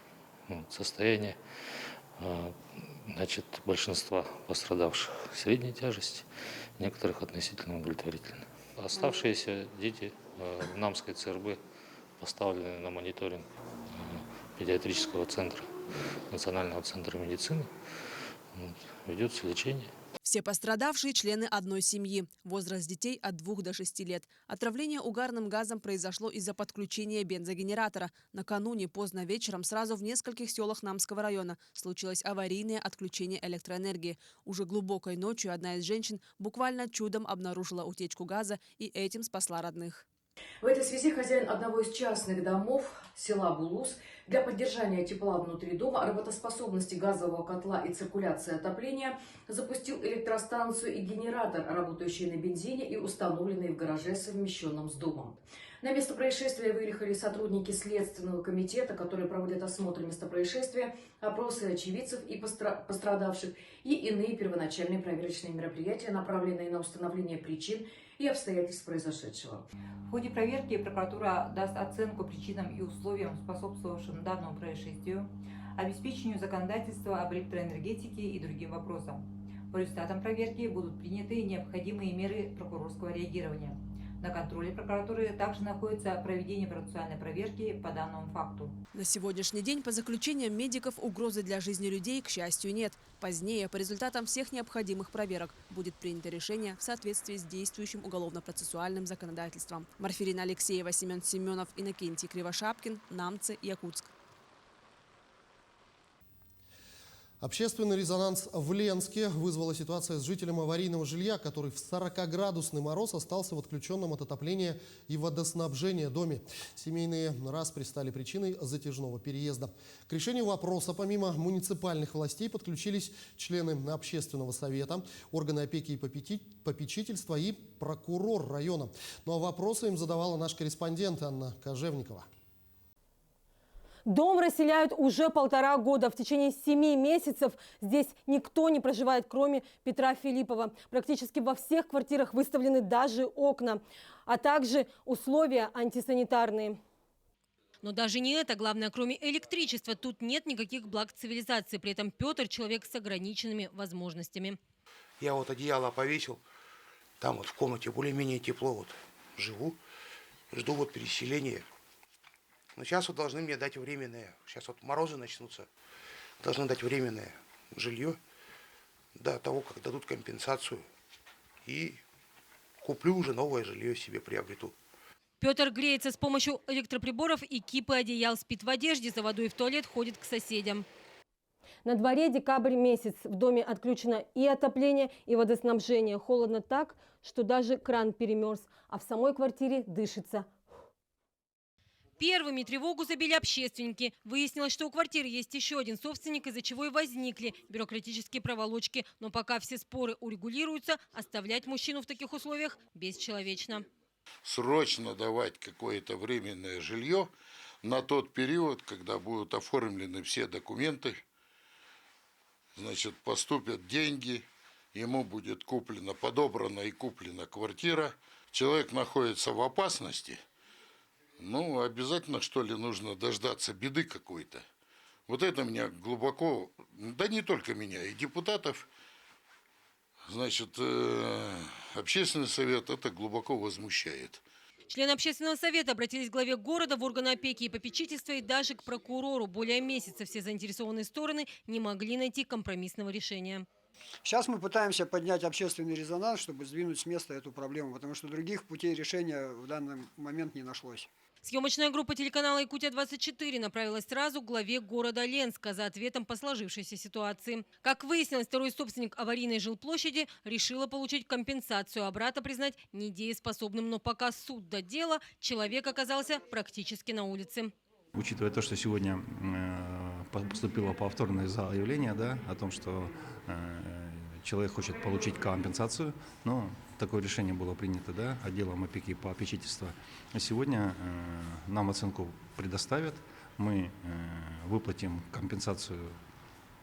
[SPEAKER 6] Состояние большинства пострадавших средней тяжести, некоторых относительно удовлетворительно. Оставшиеся дети в Намской ЦРБ поставлены на мониторинг педиатрического центра Национального центра медицины. Ведется лечение.
[SPEAKER 2] Все пострадавшие – члены одной семьи. Возраст детей от 2 до 6 лет. Отравление угарным газом произошло из-за подключения бензогенератора. Накануне поздно вечером сразу в нескольких селах Намского района случилось аварийное отключение электроэнергии. Уже глубокой ночью одна из женщин буквально чудом обнаружила утечку газа и этим спасла родных.
[SPEAKER 8] В этой связи хозяин одного из частных домов села Булус для поддержания тепла внутри дома, работоспособности газового котла и циркуляции отопления запустил электростанцию и генератор, работающий на бензине и установленный в гараже, совмещенном с домом. На место происшествия выехали сотрудники Следственного комитета, которые проводят осмотр места происшествия, опросы очевидцев и пострадавших и иные первоначальные проверочные мероприятия, направленные на установление причин и обстоятельств произошедшего.
[SPEAKER 9] В ходе проверки прокуратура даст оценку причинам и условиям, способствовавшим данному происшествию, обеспечению законодательства об электроэнергетике и другим вопросам. По результатам проверки будут приняты необходимые меры прокурорского реагирования. На контроле прокуратуры также находится проведение процессуальной проверки по данному факту.
[SPEAKER 2] На сегодняшний день, по заключениям медиков, угрозы для жизни людей, к счастью, нет. Позднее, по результатам всех необходимых проверок, будет принято решение в соответствии с действующим уголовно-процессуальным законодательством. Марфирина Алексеева, Семен Семенов, Иннокентий Кривошапкин, Намцы, Якутск.
[SPEAKER 1] Общественный резонанс в Ленске вызвала ситуация с жителем аварийного жилья, который в 40-градусный мороз остался в отключенном от отопления и водоснабжения доме. Семейные распри стали причиной затяжного переезда. К решению вопроса помимо муниципальных властей подключились члены общественного совета, органы опеки и попечительства и прокурор района. Ну а вопросы им задавала наш корреспондент Анна Кожевникова.
[SPEAKER 10] Дом расселяют уже 1,5 года. В течение 7 месяцев здесь никто не проживает, кроме Петра Филиппова. Практически во всех квартирах выставлены даже окна, а также условия антисанитарные.
[SPEAKER 26] Но даже не это главное. Кроме электричества тут нет никаких благ цивилизации. При этом Петр – человек с ограниченными возможностями.
[SPEAKER 27] Я вот одеяло повесил, там вот в комнате более-менее тепло, вот живу, жду вот переселения. Но сейчас вот должны мне дать временное, сейчас вот морозы начнутся, должны дать временное жилье до того, как дадут компенсацию. И куплю уже новое жилье себе, приобрету.
[SPEAKER 26] Петр греется с помощью электроприборов и кипы одеял, спит в одежде, за водой в туалет ходит к соседям.
[SPEAKER 10] На дворе декабрь месяц. В доме отключено и отопление, и водоснабжение. Холодно так, что даже кран перемерз, а в самой квартире дышится.
[SPEAKER 26] Первыми тревогу забили общественники. Выяснилось, что у квартиры есть еще один собственник, из-за чего и возникли бюрократические проволочки. Но пока все споры урегулируются, оставлять мужчину в таких условиях бесчеловечно.
[SPEAKER 28] Срочно давать какое-то временное жилье на тот период, когда будут оформлены все документы, значит, поступят деньги, ему будет подобрана и куплена квартира. Человек находится в опасности. Ну, обязательно, что ли, нужно дождаться беды какой-то. Вот это меня глубоко, да не только меня, и депутатов, значит, общественный совет это глубоко возмущает.
[SPEAKER 26] Члены общественного совета обратились к главе города, в органы опеки и попечительства и даже к прокурору. Более месяца все заинтересованные стороны не могли найти компромиссного решения.
[SPEAKER 29] Сейчас мы пытаемся поднять общественный резонанс, чтобы сдвинуть с места эту проблему, потому что других путей решения в данный момент не нашлось.
[SPEAKER 26] Съемочная группа телеканала «Якутия-24» направилась сразу к главе города Ленска за ответом по сложившейся ситуации. Как выяснилось, второй собственник аварийной жилплощади решила получить компенсацию, а брата признать недееспособным. Но пока суд до дела, человек оказался практически на улице.
[SPEAKER 3] Учитывая то, что сегодня поступило повторное заявление, да, о том, что человек хочет получить компенсацию, но такое решение было принято, да, отделом опеки и попечительства. Сегодня нам оценку предоставят, мы выплатим компенсацию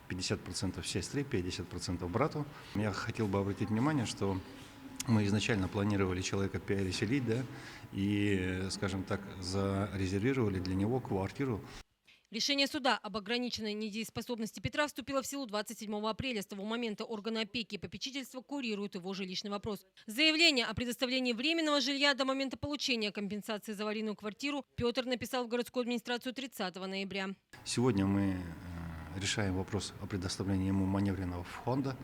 [SPEAKER 3] 50% сестре, 50% брату. Я хотел бы обратить внимание, что мы изначально планировали человека переселить, да, и, скажем так, зарезервировали для него квартиру.
[SPEAKER 26] Решение суда об ограниченной недееспособности Петра вступило в силу 27 апреля. С того момента органы опеки и попечительства курируют его жилищный вопрос. Заявление о предоставлении временного жилья до момента получения компенсации за аварийную квартиру Петр написал в городскую администрацию 30 ноября.
[SPEAKER 3] Сегодня мы решаем вопрос о предоставлении ему маневренного фонда.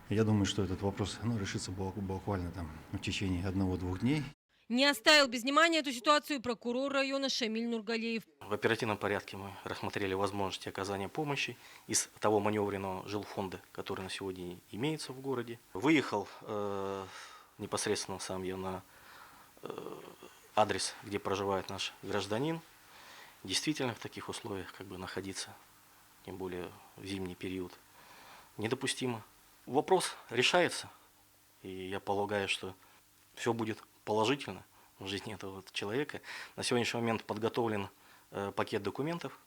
[SPEAKER 3] Я думаю, что этот вопрос решится буквально в течение 1-2 дней.
[SPEAKER 26] Не оставил без внимания эту ситуацию прокурор района Шамиль Нургалеев.
[SPEAKER 11] В оперативном порядке мы рассмотрели возможности оказания помощи из того маневренного жилфонда, который на сегодня имеется в городе. Выехал непосредственно сам я на адрес, где проживает наш гражданин. Действительно, в таких условиях находиться, тем более в зимний период, недопустимо. Вопрос решается, и я полагаю, что все будет положительно в жизни этого человека. На сегодняшний момент подготовлен пакет документов,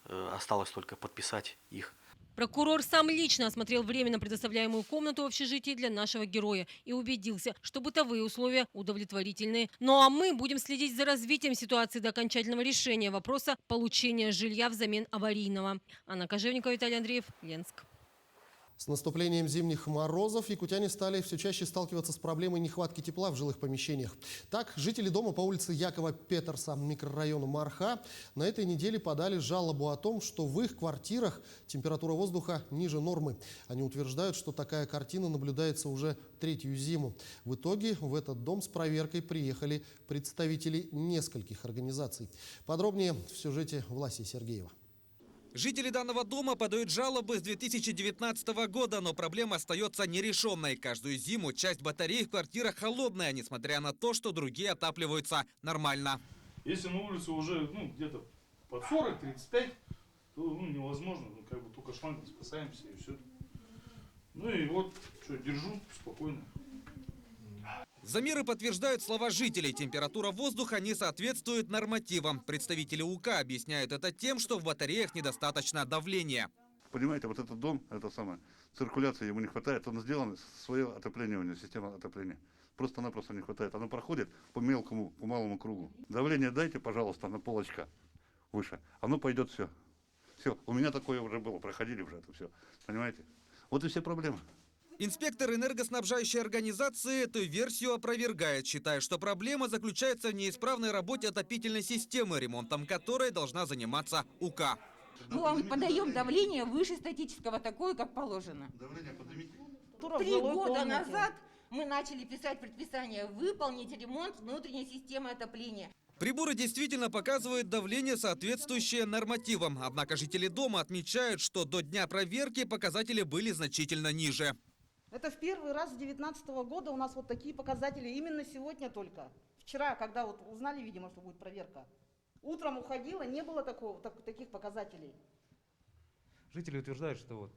[SPEAKER 11] осталось только подписать их.
[SPEAKER 26] Прокурор сам лично осмотрел временно предоставляемую комнату в общежитии для нашего героя и убедился, что бытовые условия удовлетворительные. Ну а мы будем следить за развитием ситуации до окончательного решения вопроса получения жилья взамен аварийного. Анна Кожевникова, Виталий Андреев, Ленск.
[SPEAKER 1] С наступлением зимних морозов якутяне стали все чаще сталкиваться с проблемой нехватки тепла в жилых помещениях. Так, жители дома по улице Якова Петерса, микрорайону Марха, на этой неделе подали жалобу о том, что в их квартирах температура воздуха ниже нормы. Они утверждают, что такая картина наблюдается уже 3-ю зиму. В итоге в этот дом с проверкой приехали представители нескольких организаций. Подробнее в сюжете Власии Сергеева.
[SPEAKER 12] Жители данного дома подают жалобы с 2019 года, но проблема остается нерешенной. Каждую зиму часть батарей в квартирах холодная, несмотря на то, что другие отапливаются нормально.
[SPEAKER 13] Если на улице уже где-то под 40-35, то невозможно. Только шлангом спасаемся и все. И вот, держу спокойно.
[SPEAKER 12] Замеры подтверждают слова жителей. Температура воздуха не соответствует нормативам. Представители УК объясняют это тем, что в батареях недостаточно давления.
[SPEAKER 15] Понимаете, вот этот дом, циркуляции ему не хватает. Он сделан, свое отопление у него, система отопления. Просто-напросто не хватает. Оно проходит по мелкому, по малому кругу. Давление дайте, пожалуйста, на полочка выше. Оно пойдет все. Все, у меня такое уже было, проходили уже это все. Понимаете? Вот и все проблемы.
[SPEAKER 12] Инспектор энергоснабжающей организации эту версию опровергает, считая, что проблема заключается в неисправной работе отопительной системы, ремонтом которой должна заниматься УК.
[SPEAKER 16] Мы вам подаем давление выше статического, такое, как положено.
[SPEAKER 15] Давление поднимите.
[SPEAKER 16] 3 года назад мы начали писать предписание выполнить ремонт внутренней системы отопления.
[SPEAKER 12] Приборы действительно показывают давление, соответствующее нормативам. Однако жители дома отмечают, что до дня проверки показатели были значительно ниже.
[SPEAKER 17] Это в первый раз с 2019 года у нас вот такие показатели. Именно сегодня только. Вчера, когда узнали, видимо, что будет проверка. Утром уходила, не было таких показателей.
[SPEAKER 18] Жители утверждают, что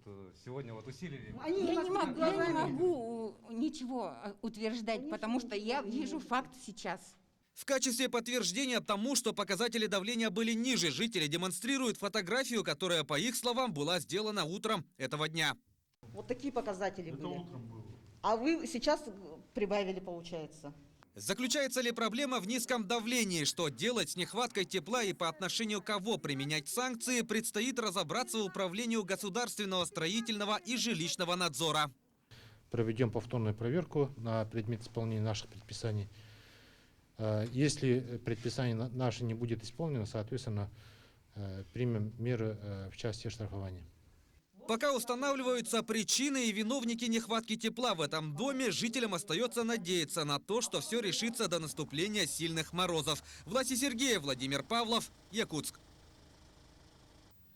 [SPEAKER 18] сегодня усилили.
[SPEAKER 16] Я не могу ничего утверждать, потому что я вижу факт сейчас.
[SPEAKER 12] В качестве подтверждения тому, что показатели давления были ниже, жители демонстрируют фотографию, которая, по их словам, была сделана утром этого дня.
[SPEAKER 17] Вот такие показатели были. Утром было. А вы сейчас прибавили, получается.
[SPEAKER 12] Заключается ли проблема в низком давлении? Что делать с нехваткой тепла и по отношению к кого применять санкции, предстоит разобраться в Управлению государственного строительного и жилищного надзора.
[SPEAKER 21] Проведем повторную проверку на предмет исполнения наших предписаний. Если предписание наше не будет исполнено, соответственно, примем меры в части штрафования.
[SPEAKER 12] Пока устанавливаются причины и виновники нехватки тепла в этом доме, жителям остается надеяться на то, что все решится до наступления сильных морозов. Власий Сергеев, Владимир Павлов, Якутск.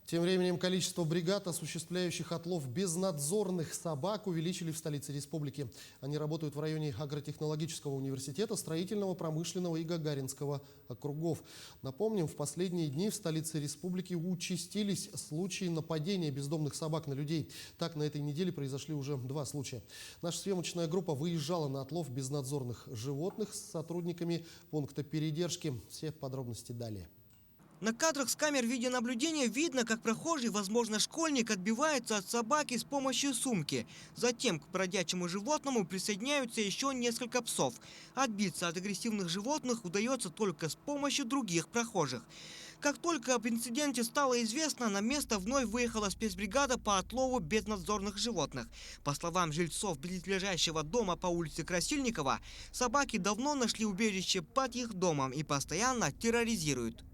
[SPEAKER 1] Тем временем количество бригад, осуществляющих отлов безнадзорных собак, увеличили в столице республики. Они работают в районе Агротехнологического университета, Строительного, Промышленного и Гагаринского округов. Напомним, в последние дни в столице республики участились случаи нападения бездомных собак на людей. Так, на этой неделе произошли уже 2 случая. Наша съемочная группа выезжала на отлов безнадзорных животных с сотрудниками пункта передержки. Все подробности далее.
[SPEAKER 4] На кадрах с камер видеонаблюдения видно, как прохожий, возможно, школьник, отбивается от собаки с помощью сумки. Затем к бродячему животному присоединяются еще несколько псов. Отбиться от агрессивных животных удается только с помощью других прохожих. Как только об инциденте стало известно, на место вновь выехала спецбригада по отлову безнадзорных животных. По словам жильцов близлежащего дома по улице Красильникова, собаки давно нашли убежище под их домом и постоянно терроризируют.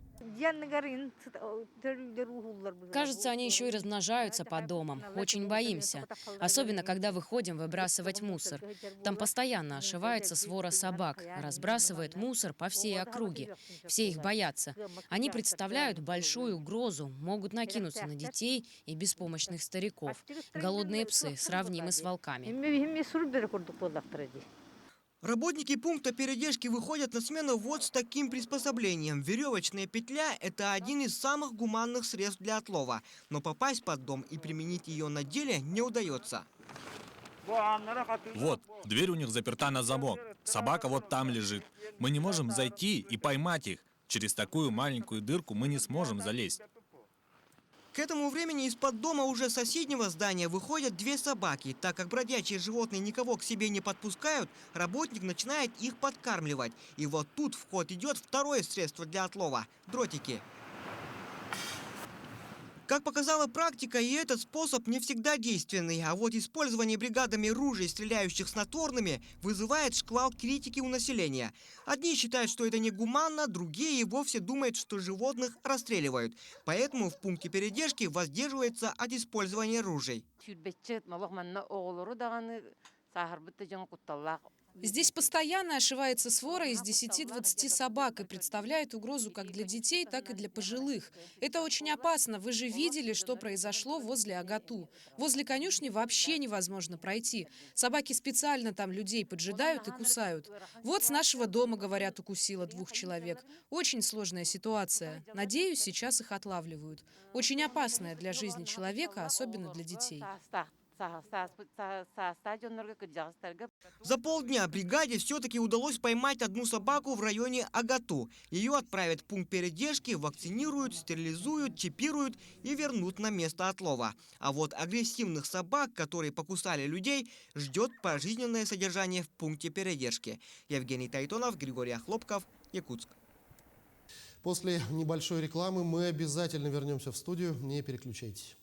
[SPEAKER 5] Кажется, они еще и размножаются под домом. Очень боимся. Особенно, когда выходим выбрасывать мусор. Там постоянно ошивается свора собак, разбрасывает мусор по всей округе. Все их боятся. Они представляют большую угрозу, могут накинуться на детей и беспомощных стариков. Голодные псы, сравнимы с волками.
[SPEAKER 4] Работники пункта передержки выходят на смену вот с таким приспособлением. Веревочная петля – это один из самых гуманных средств для отлова. Но попасть под дом и применить ее на деле не удается.
[SPEAKER 14] Вот, дверь у них заперта на замок. Собака вот там лежит. Мы не можем зайти и поймать их. Через такую маленькую дырку мы не сможем залезть.
[SPEAKER 4] К этому времени из-под дома уже соседнего здания выходят 2 собаки. Так как бродячие животные никого к себе не подпускают, работник начинает их подкармливать. И вот тут в ход идет второе средство для отлова – дротики. Как показала практика, и этот способ не всегда действенный. А вот использование бригадами ружей, стреляющих снотворными, вызывает шквал критики у населения. Одни считают, что это негуманно, другие и вовсе думают, что животных расстреливают. Поэтому в пункте передержки воздерживается от использования ружей.
[SPEAKER 2] Здесь постоянно ошивается свора из 10-20 собак и представляет угрозу как для детей, так и для пожилых. Это очень опасно. Вы же видели, что произошло возле Агату. Возле конюшни вообще невозможно пройти. Собаки специально там людей поджидают и кусают. Вот с нашего дома, говорят, укусило 2 человек. Очень сложная ситуация. Надеюсь, сейчас их отлавливают. Очень опасная для жизни человека, особенно для детей.
[SPEAKER 4] За полдня бригаде все-таки удалось поймать 1 собаку в районе Агату. Ее отправят в пункт передержки, вакцинируют, стерилизуют, чипируют и вернут на место отлова. А вот агрессивных собак, которые покусали людей, ждет пожизненное содержание в пункте передержки. Евгений Тайтонов, Григорий Хлопков, Якутск.
[SPEAKER 1] После небольшой рекламы мы обязательно вернемся в студию. Не переключайтесь.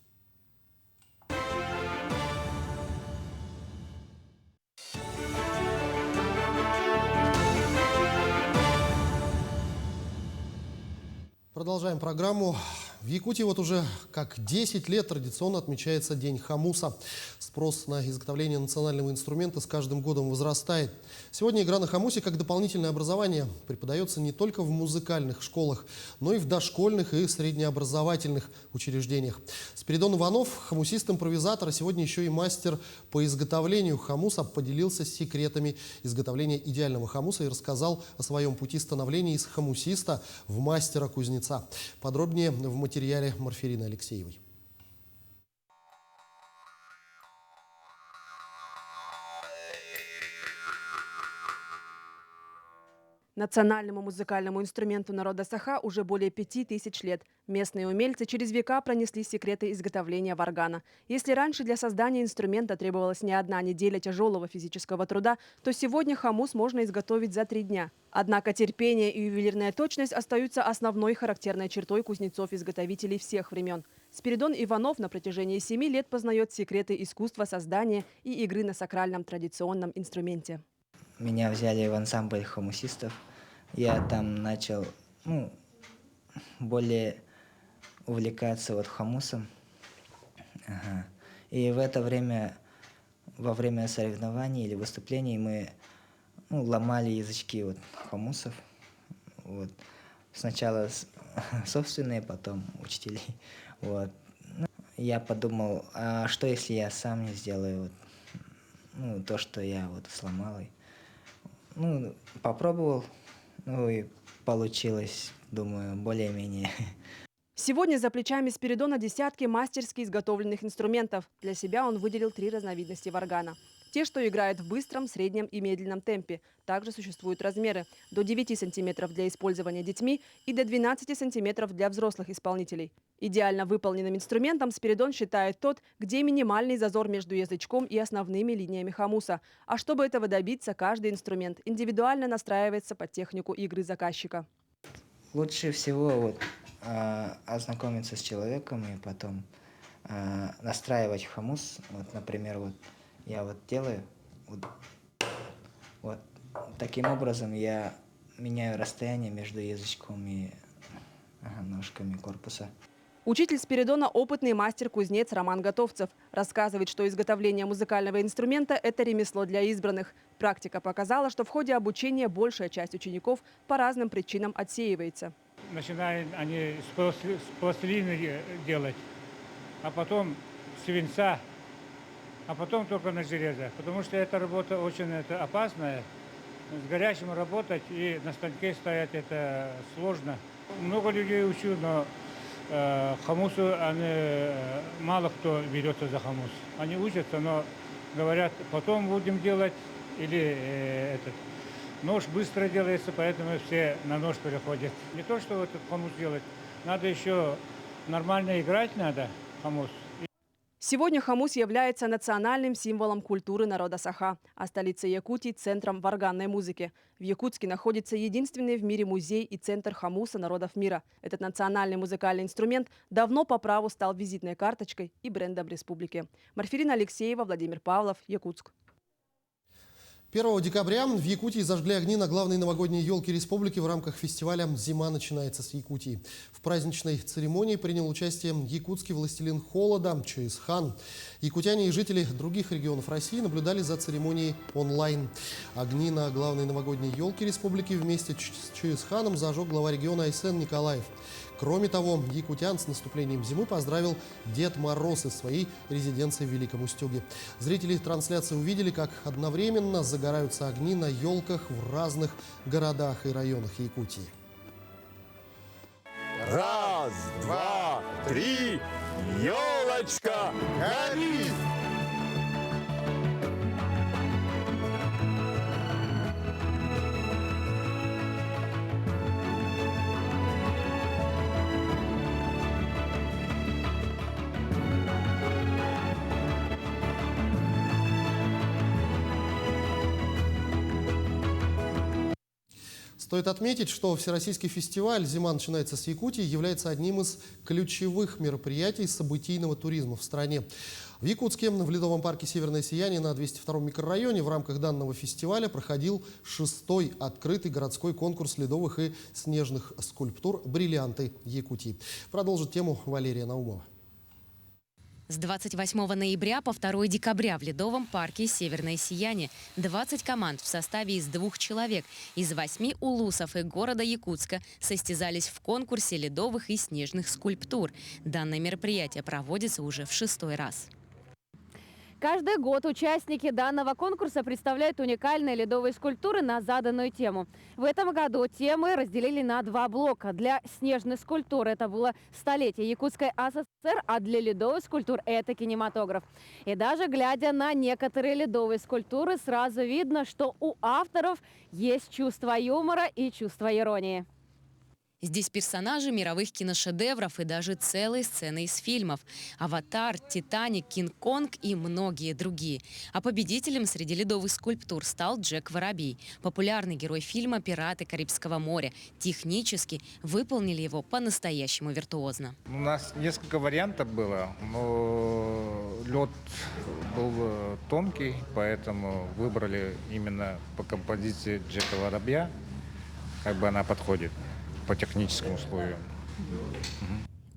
[SPEAKER 1] Продолжаем программу. В Якутии вот уже как 10 лет традиционно отмечается День хомуса. Спрос на изготовление национального инструмента с каждым годом возрастает. Сегодня игра на хомусе как дополнительное образование преподается не только в музыкальных школах, но и в дошкольных и среднеобразовательных учреждениях. Спиридон Иванов, хомусист-импровизатор, а сегодня еще и мастер по изготовлению хомуса, поделился секретами изготовления идеального хомуса и рассказал о своем пути становления из хомусиста в мастера-кузнеца. Подробнее в материале Марферины Алексеевой.
[SPEAKER 2] Национальному музыкальному инструменту народа Саха уже более 5000 лет. Местные умельцы через века пронесли секреты изготовления варгана. Если раньше для создания инструмента требовалась не 1 неделя тяжелого физического труда, то сегодня хомус можно изготовить за 3 дня. Однако терпение и ювелирная точность остаются основной характерной чертой кузнецов-изготовителей всех времен. Спиридон Иванов на протяжении 7 лет познает секреты искусства создания и игры на сакральном традиционном инструменте.
[SPEAKER 19] Меня взяли в ансамбль хомусистов. Я там начал более увлекаться хомусом. И в это время, во время соревнований или выступлений мы ломали язычки вот хомусов. Вот. Сначала собственные, потом учителей. Вот. Я подумал, а что если я сам не сделаю то, что я сломал? Попробовал, и получилось, думаю, более-менее.
[SPEAKER 2] Сегодня за плечами Спиридона десятки мастерски изготовленных инструментов. Для себя он выделил 3 разновидности варгана. Те, что играют в быстром, среднем и медленном темпе. Также существуют размеры до 9 сантиметров для использования детьми и до 12 сантиметров для взрослых исполнителей. Идеально выполненным инструментом Спиридон считает тот, где минимальный зазор между язычком и основными линиями хомуса. А чтобы этого добиться, каждый инструмент индивидуально настраивается под технику игры заказчика.
[SPEAKER 19] Лучше всего ознакомиться с человеком и потом настраивать хомус. Например, я делаю таким образом я меняю расстояние между язычком и ножками корпуса.
[SPEAKER 2] Учитель Спиридона – опытный мастер-кузнец Роман Готовцев. Рассказывает, что изготовление музыкального инструмента – это ремесло для избранных. Практика показала, что в ходе обучения большая часть учеников по разным причинам отсеивается.
[SPEAKER 6] Начинают они с пластилина делать, а потом свинца, а потом только на железо. Потому что эта работа очень опасная. С горячим работать и на станке стоять это сложно. Много людей учу, но хомусу мало кто берется за хомус. Они учатся, но говорят, потом будем делать, или нож быстро делается, поэтому все на нож переходят. Не то, что этот хомус делать, надо еще нормально играть надо, хомус.
[SPEAKER 2] Сегодня хомус является национальным символом культуры народа Саха, а столица Якутии – центром варганной музыки. В Якутске находится единственный в мире музей и центр хомуса народов мира. Этот национальный музыкальный инструмент давно по праву стал визитной карточкой и брендом республики. Марфирина Алексеева, Владимир Павлов, Якутск.
[SPEAKER 1] 1 декабря в Якутии зажгли огни на главной новогодней елке республики в рамках фестиваля «Зима начинается с Якутии». В праздничной церемонии принял участие якутский властелин холода Чоис Хан. Якутяне и жители других регионов России наблюдали за церемонией онлайн. Огни на главной новогодней елке республики вместе с Чоис Ханом зажег глава региона Айсен Николаев. Кроме того, якутян с наступлением зимы поздравил Дед Мороз из своей резиденции в Великом Устюге. Зрители трансляции увидели, как одновременно загораются огни на елках в разных городах и районах Якутии.
[SPEAKER 7] Раз, два, три, елочка горит!
[SPEAKER 1] Стоит отметить, что Всероссийский фестиваль «Зима начинается с Якутии» является одним из ключевых мероприятий событийного туризма в стране. В Якутске, в Ледовом парке «Северное сияние» на 202-м микрорайоне в рамках данного фестиваля проходил 6-й открытый городской конкурс ледовых и снежных скульптур «Бриллианты Якутии». Продолжит тему Валерия Наумова.
[SPEAKER 5] С 28 ноября по 2 декабря в Ледовом парке «Северное сияние» 20 команд в составе из 2 человек из 8 улусов и города Якутска состязались в конкурсе ледовых и снежных скульптур. Данное мероприятие проводится уже в 6-й раз.
[SPEAKER 8] Каждый год участники данного конкурса представляют уникальные ледовые скульптуры на заданную тему. В этом году темы разделили на 2 блока. Для снежной скульптуры это было столетие Якутской ССР, а для ледовых скульптур это кинематограф. И даже глядя на некоторые ледовые скульптуры, сразу видно, что у авторов есть чувство юмора и чувство иронии.
[SPEAKER 5] Здесь персонажи мировых киношедевров и даже целые сцены из фильмов. «Аватар», «Титаник», «Кинг-Конг» и многие другие. А победителем среди ледовых скульптур стал Джек Воробей, популярный герой фильма «Пираты Карибского моря». Технически выполнили его по-настоящему виртуозно.
[SPEAKER 18] У нас несколько вариантов было, но лед был тонкий, поэтому выбрали именно по композиции Джека Воробья, как бы она подходит по техническим условиям.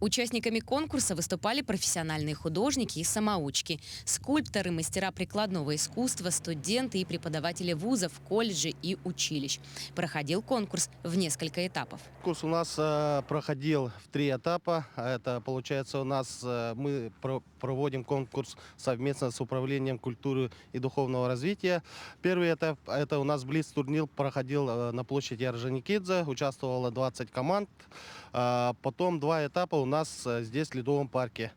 [SPEAKER 5] Участниками конкурса выступали профессиональные художники и самоучки, скульпторы, мастера прикладного искусства, студенты и преподаватели вузов, колледжей и училищ. Проходил конкурс в несколько этапов.
[SPEAKER 9] Конкурс у нас проходил в 3 этапа. Это, получается, у нас мы проводим конкурс совместно с Управлением культуры и духовного развития. Первый этап – это у нас блиц-турнир проходил на площади Орджоникидзе. Участвовало 20 команд. Потом 2 этапа у нас здесь, в Ледовом парке.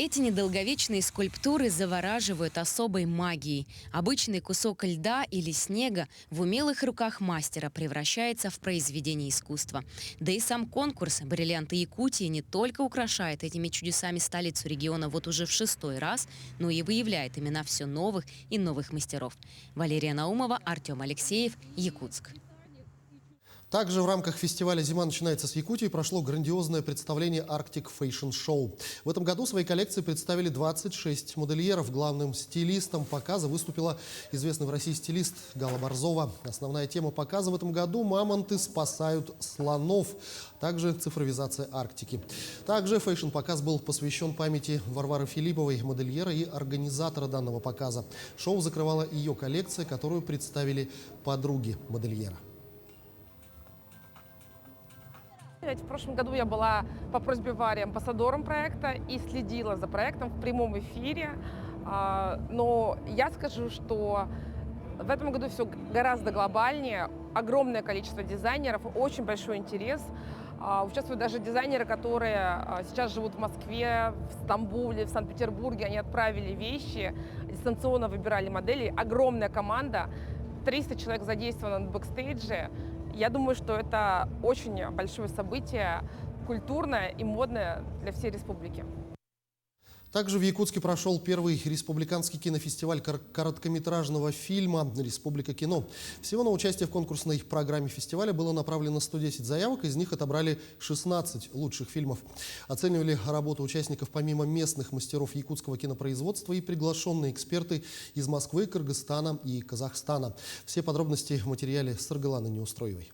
[SPEAKER 5] Эти недолговечные скульптуры завораживают особой магией. Обычный кусок льда или снега в умелых руках мастера превращается в произведение искусства. Да и сам конкурс «Бриллианты Якутии» не только украшает этими чудесами столицу региона вот уже в 6-й раз, но и выявляет имена все новых и новых мастеров. Валерия Наумова, Артем Алексеев, Якутск.
[SPEAKER 1] Также в рамках фестиваля «Зима начинается с Якутии» прошло грандиозное представление Arctic Fashion Show. В этом году свои коллекции представили 26 модельеров. Главным стилистом показа выступила известный в России стилист Гала Борзова. Основная тема показа в этом году – «Мамонты спасают слонов», также цифровизация Арктики. Также фэшн-показ был посвящен памяти Варвары Филипповой, модельера и организатора данного показа. Шоу закрывала ее коллекция, которую представили подруги модельера.
[SPEAKER 10] В прошлом году я была по просьбе Вари амбассадором проекта и следила за проектом в прямом эфире. Но я скажу, что в этом году все гораздо глобальнее. Огромное количество дизайнеров, очень большой интерес. Участвуют даже дизайнеры, которые сейчас живут в Москве, в Стамбуле, в Санкт-Петербурге. Они отправили вещи, дистанционно выбирали модели. Огромная команда, 300 человек задействовано на бэкстейдже. Я думаю, что это очень большое событие, культурное и модное для всей республики.
[SPEAKER 1] Также в Якутске прошел первый республиканский кинофестиваль короткометражного фильма «Республика кино». Всего на участие в конкурсной программе фестиваля было направлено 110 заявок, из них отобрали 16 лучших фильмов. Оценивали работу участников помимо местных мастеров якутского кинопроизводства и приглашенные эксперты из Москвы, Кыргызстана и Казахстана. Все подробности в материале Саргаланы Неустроевой.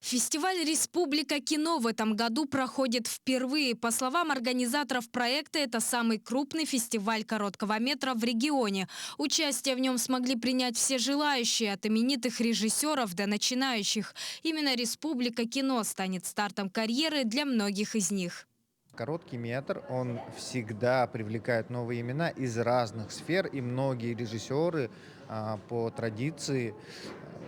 [SPEAKER 20] Фестиваль «Республика кино» в этом году проходит впервые. По словам организаторов проекта, это самый крупный фестиваль короткого метра в регионе. Участие в нем смогли принять все желающие, от именитых режиссеров до начинающих. Именно «Республика кино» станет стартом карьеры для многих из них.
[SPEAKER 18] Короткий метр, он всегда привлекает новые имена из разных сфер, и многие режиссеры по традиции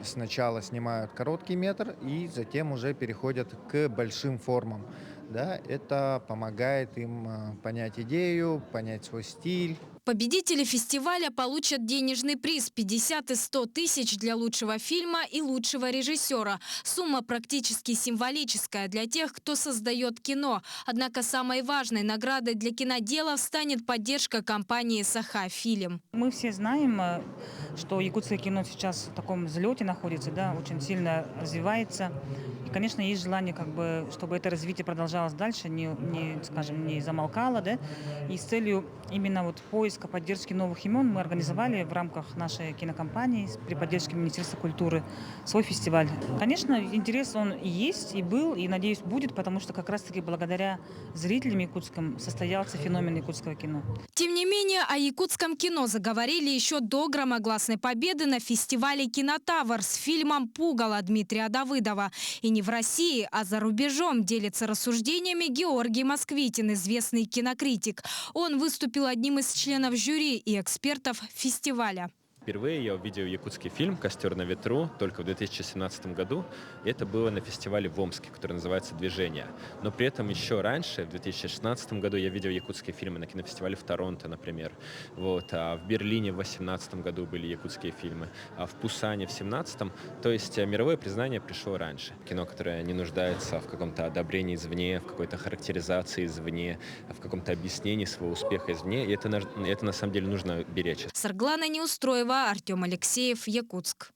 [SPEAKER 18] сначала снимают короткий метр и затем уже переходят к большим формам. Да, это помогает им понять идею, понять свой стиль.
[SPEAKER 20] Победители фестиваля получат денежный приз 50 и 100 тысяч для лучшего фильма и лучшего режиссера. Сумма практически символическая для тех, кто создает кино. Однако самой важной наградой для киноделов станет поддержка компании «Саха-Фильм».
[SPEAKER 22] Мы все знаем, что якутское кино сейчас в таком взлете находится, да, очень сильно развивается. И, конечно, есть желание, чтобы это развитие продолжалось дальше, не замолкало. Да? И с целью именно поиска поддержки новых имен мы организовали в рамках нашей кинокомпании при поддержке Министерства культуры свой фестиваль. Конечно, интерес он и есть, и был, и, надеюсь, будет, потому что как раз-таки благодаря зрителям якутским состоялся феномен якутского кино.
[SPEAKER 20] Тем не менее, о якутском кино заговорили еще до громогласной победы на фестивале «Кинотавр» с фильмом «Пугало» Дмитрия Давыдова. И не в России, а за рубежом делится рассуждениями Георгий Москвитин, известный кинокритик. Он выступил одним из членов жюри и экспертов фестиваля.
[SPEAKER 23] Впервые я увидел якутский фильм «Костер на ветру» только в 2017 году. Это было на фестивале в Омске, который называется «Движение». Но при этом еще раньше, в 2016 году, я видел якутские фильмы на кинофестивале в Торонто, например. А в Берлине в 2018 году были якутские фильмы, а в Пусане в 2017. То есть мировое признание пришло раньше. Кино, которое не нуждается в каком-то одобрении извне, в какой-то характеризации извне, в каком-то объяснении своего успеха извне. И это на самом деле нужно беречь.
[SPEAKER 20] Саргалана Неустроева, Артем Алексеев, Якутск.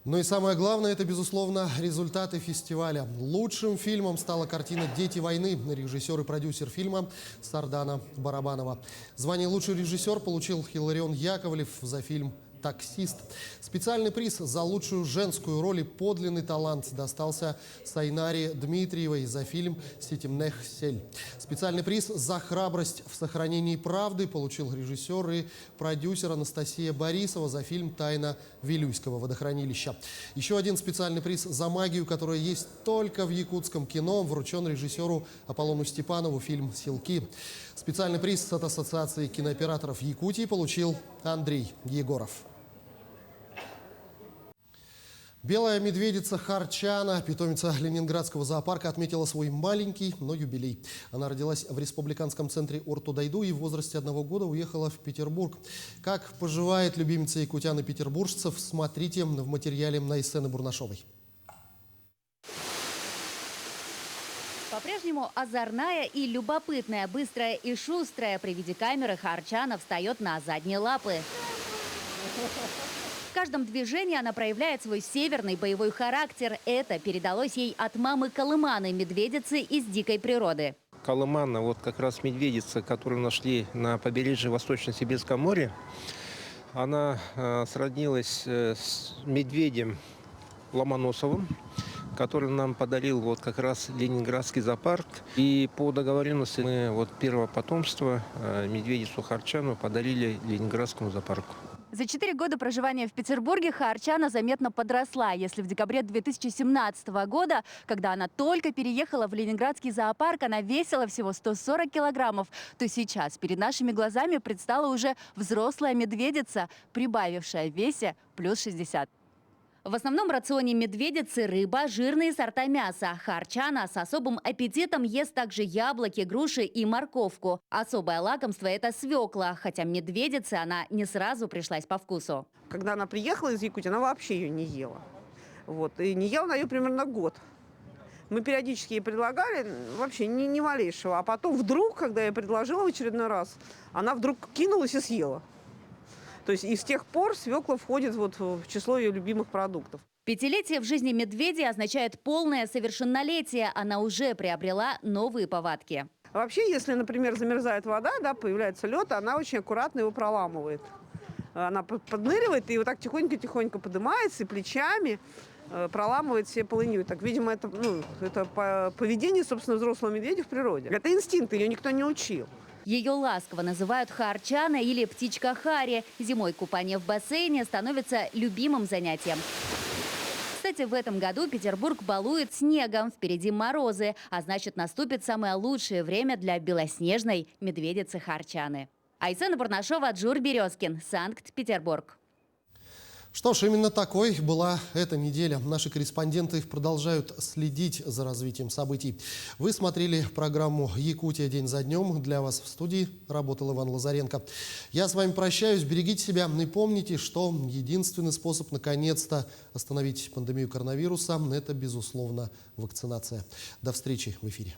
[SPEAKER 1] Ну и самое главное, это, безусловно, результаты фестиваля. Лучшим фильмом стала картина «Дети войны», режиссер и продюсер фильма Сардана Барабанова. Звание «Лучший режиссер» получил Хиларион Яковлев за фильм «Таксист». Специальный приз за лучшую женскую роль и подлинный талант достался Сайнаре Дмитриевой за фильм «Ситимнех сель». Специальный приз за храбрость в сохранении правды получил режиссер и продюсер Анастасия Борисова за фильм «Тайна Вилюйского водохранилища». Еще один специальный приз за магию, которая есть только в якутском кино, вручен режиссеру Аполлону Степанову, фильм «Силки». Специальный приз от Ассоциации кинооператоров Якутии получил Андрей Егоров. Белая медведица Харчана, питомица Ленинградского зоопарка, отметила свой маленький, но юбилей. Она родилась в республиканском центре Орту-Дайду и в возрасте 1 года уехала в Петербург. Как поживает любимица якутян и петербуржцев, смотрите в материале Найсены Бурнашовой.
[SPEAKER 3] По-прежнему озорная и любопытная, быстрая и шустрая, при виде камеры Харчана встает на задние лапы. В каждом движении она проявляет свой северный боевой характер. Это передалось ей от мамы Колыманы, медведицы из дикой природы.
[SPEAKER 11] Колымана, вот как раз медведица, которую нашли на побережье Восточно-Сибирского моря, она сроднилась с медведем Ломоносовым, который нам подарил вот как раз Ленинградский зоопарк. И по договоренности мы вот первое потомство, медведицу Харчану, подарили Ленинградскому зоопарку.
[SPEAKER 3] За 4 года проживания в Петербурге Харчана заметно подросла. Если в декабре 2017 года, когда она только переехала в Ленинградский зоопарк, она весила всего 140 килограммов, то сейчас перед нашими глазами предстала уже взрослая медведица, прибавившая в весе плюс 60. В основном рационе медведицы рыба, жирные сорта мяса. Харчана с особым аппетитом ест также яблоки, груши и морковку. Особое лакомство – это свекла, хотя медведице она не сразу пришлась по вкусу.
[SPEAKER 13] Когда она приехала из Якутии, она вообще ее не ела. Вот. И не ела она ее примерно год. Мы периодически ей предлагали, вообще ни малейшего. А потом вдруг, когда я предложила в очередной раз, она вдруг кинулась и съела. То есть и с тех пор свекла входит вот в число ее любимых продуктов.
[SPEAKER 3] Пятилетие в жизни медведя означает полное совершеннолетие. Она уже приобрела новые повадки.
[SPEAKER 13] Вообще, если, например, замерзает вода, да, появляется лед, она очень аккуратно его проламывает. Она подныривает и вот так тихонько-тихонько поднимается и плечами проламывает все полынью. Так, видимо, это поведение, собственно, взрослого медведя в природе. Это инстинкт, ее никто не учил.
[SPEAKER 3] Ее ласково называют Харчана или птичка Хари. Зимой купание в бассейне становится любимым занятием. Кстати, в этом году Петербург балует снегом. Впереди морозы, а значит, наступит самое лучшее время для белоснежной медведицы Харчаны. Айсена Бурнашова, Джур Березкин, Санкт-Петербург.
[SPEAKER 1] Что ж, именно такой была эта неделя. Наши корреспонденты продолжают следить за развитием событий. Вы смотрели программу «Якутия. День за днем». Для вас в студии работал Иван Лазаренко. Я с вами прощаюсь. Берегите себя и помните, что единственный способ наконец-то остановить пандемию коронавируса – это, безусловно, вакцинация. До встречи в эфире.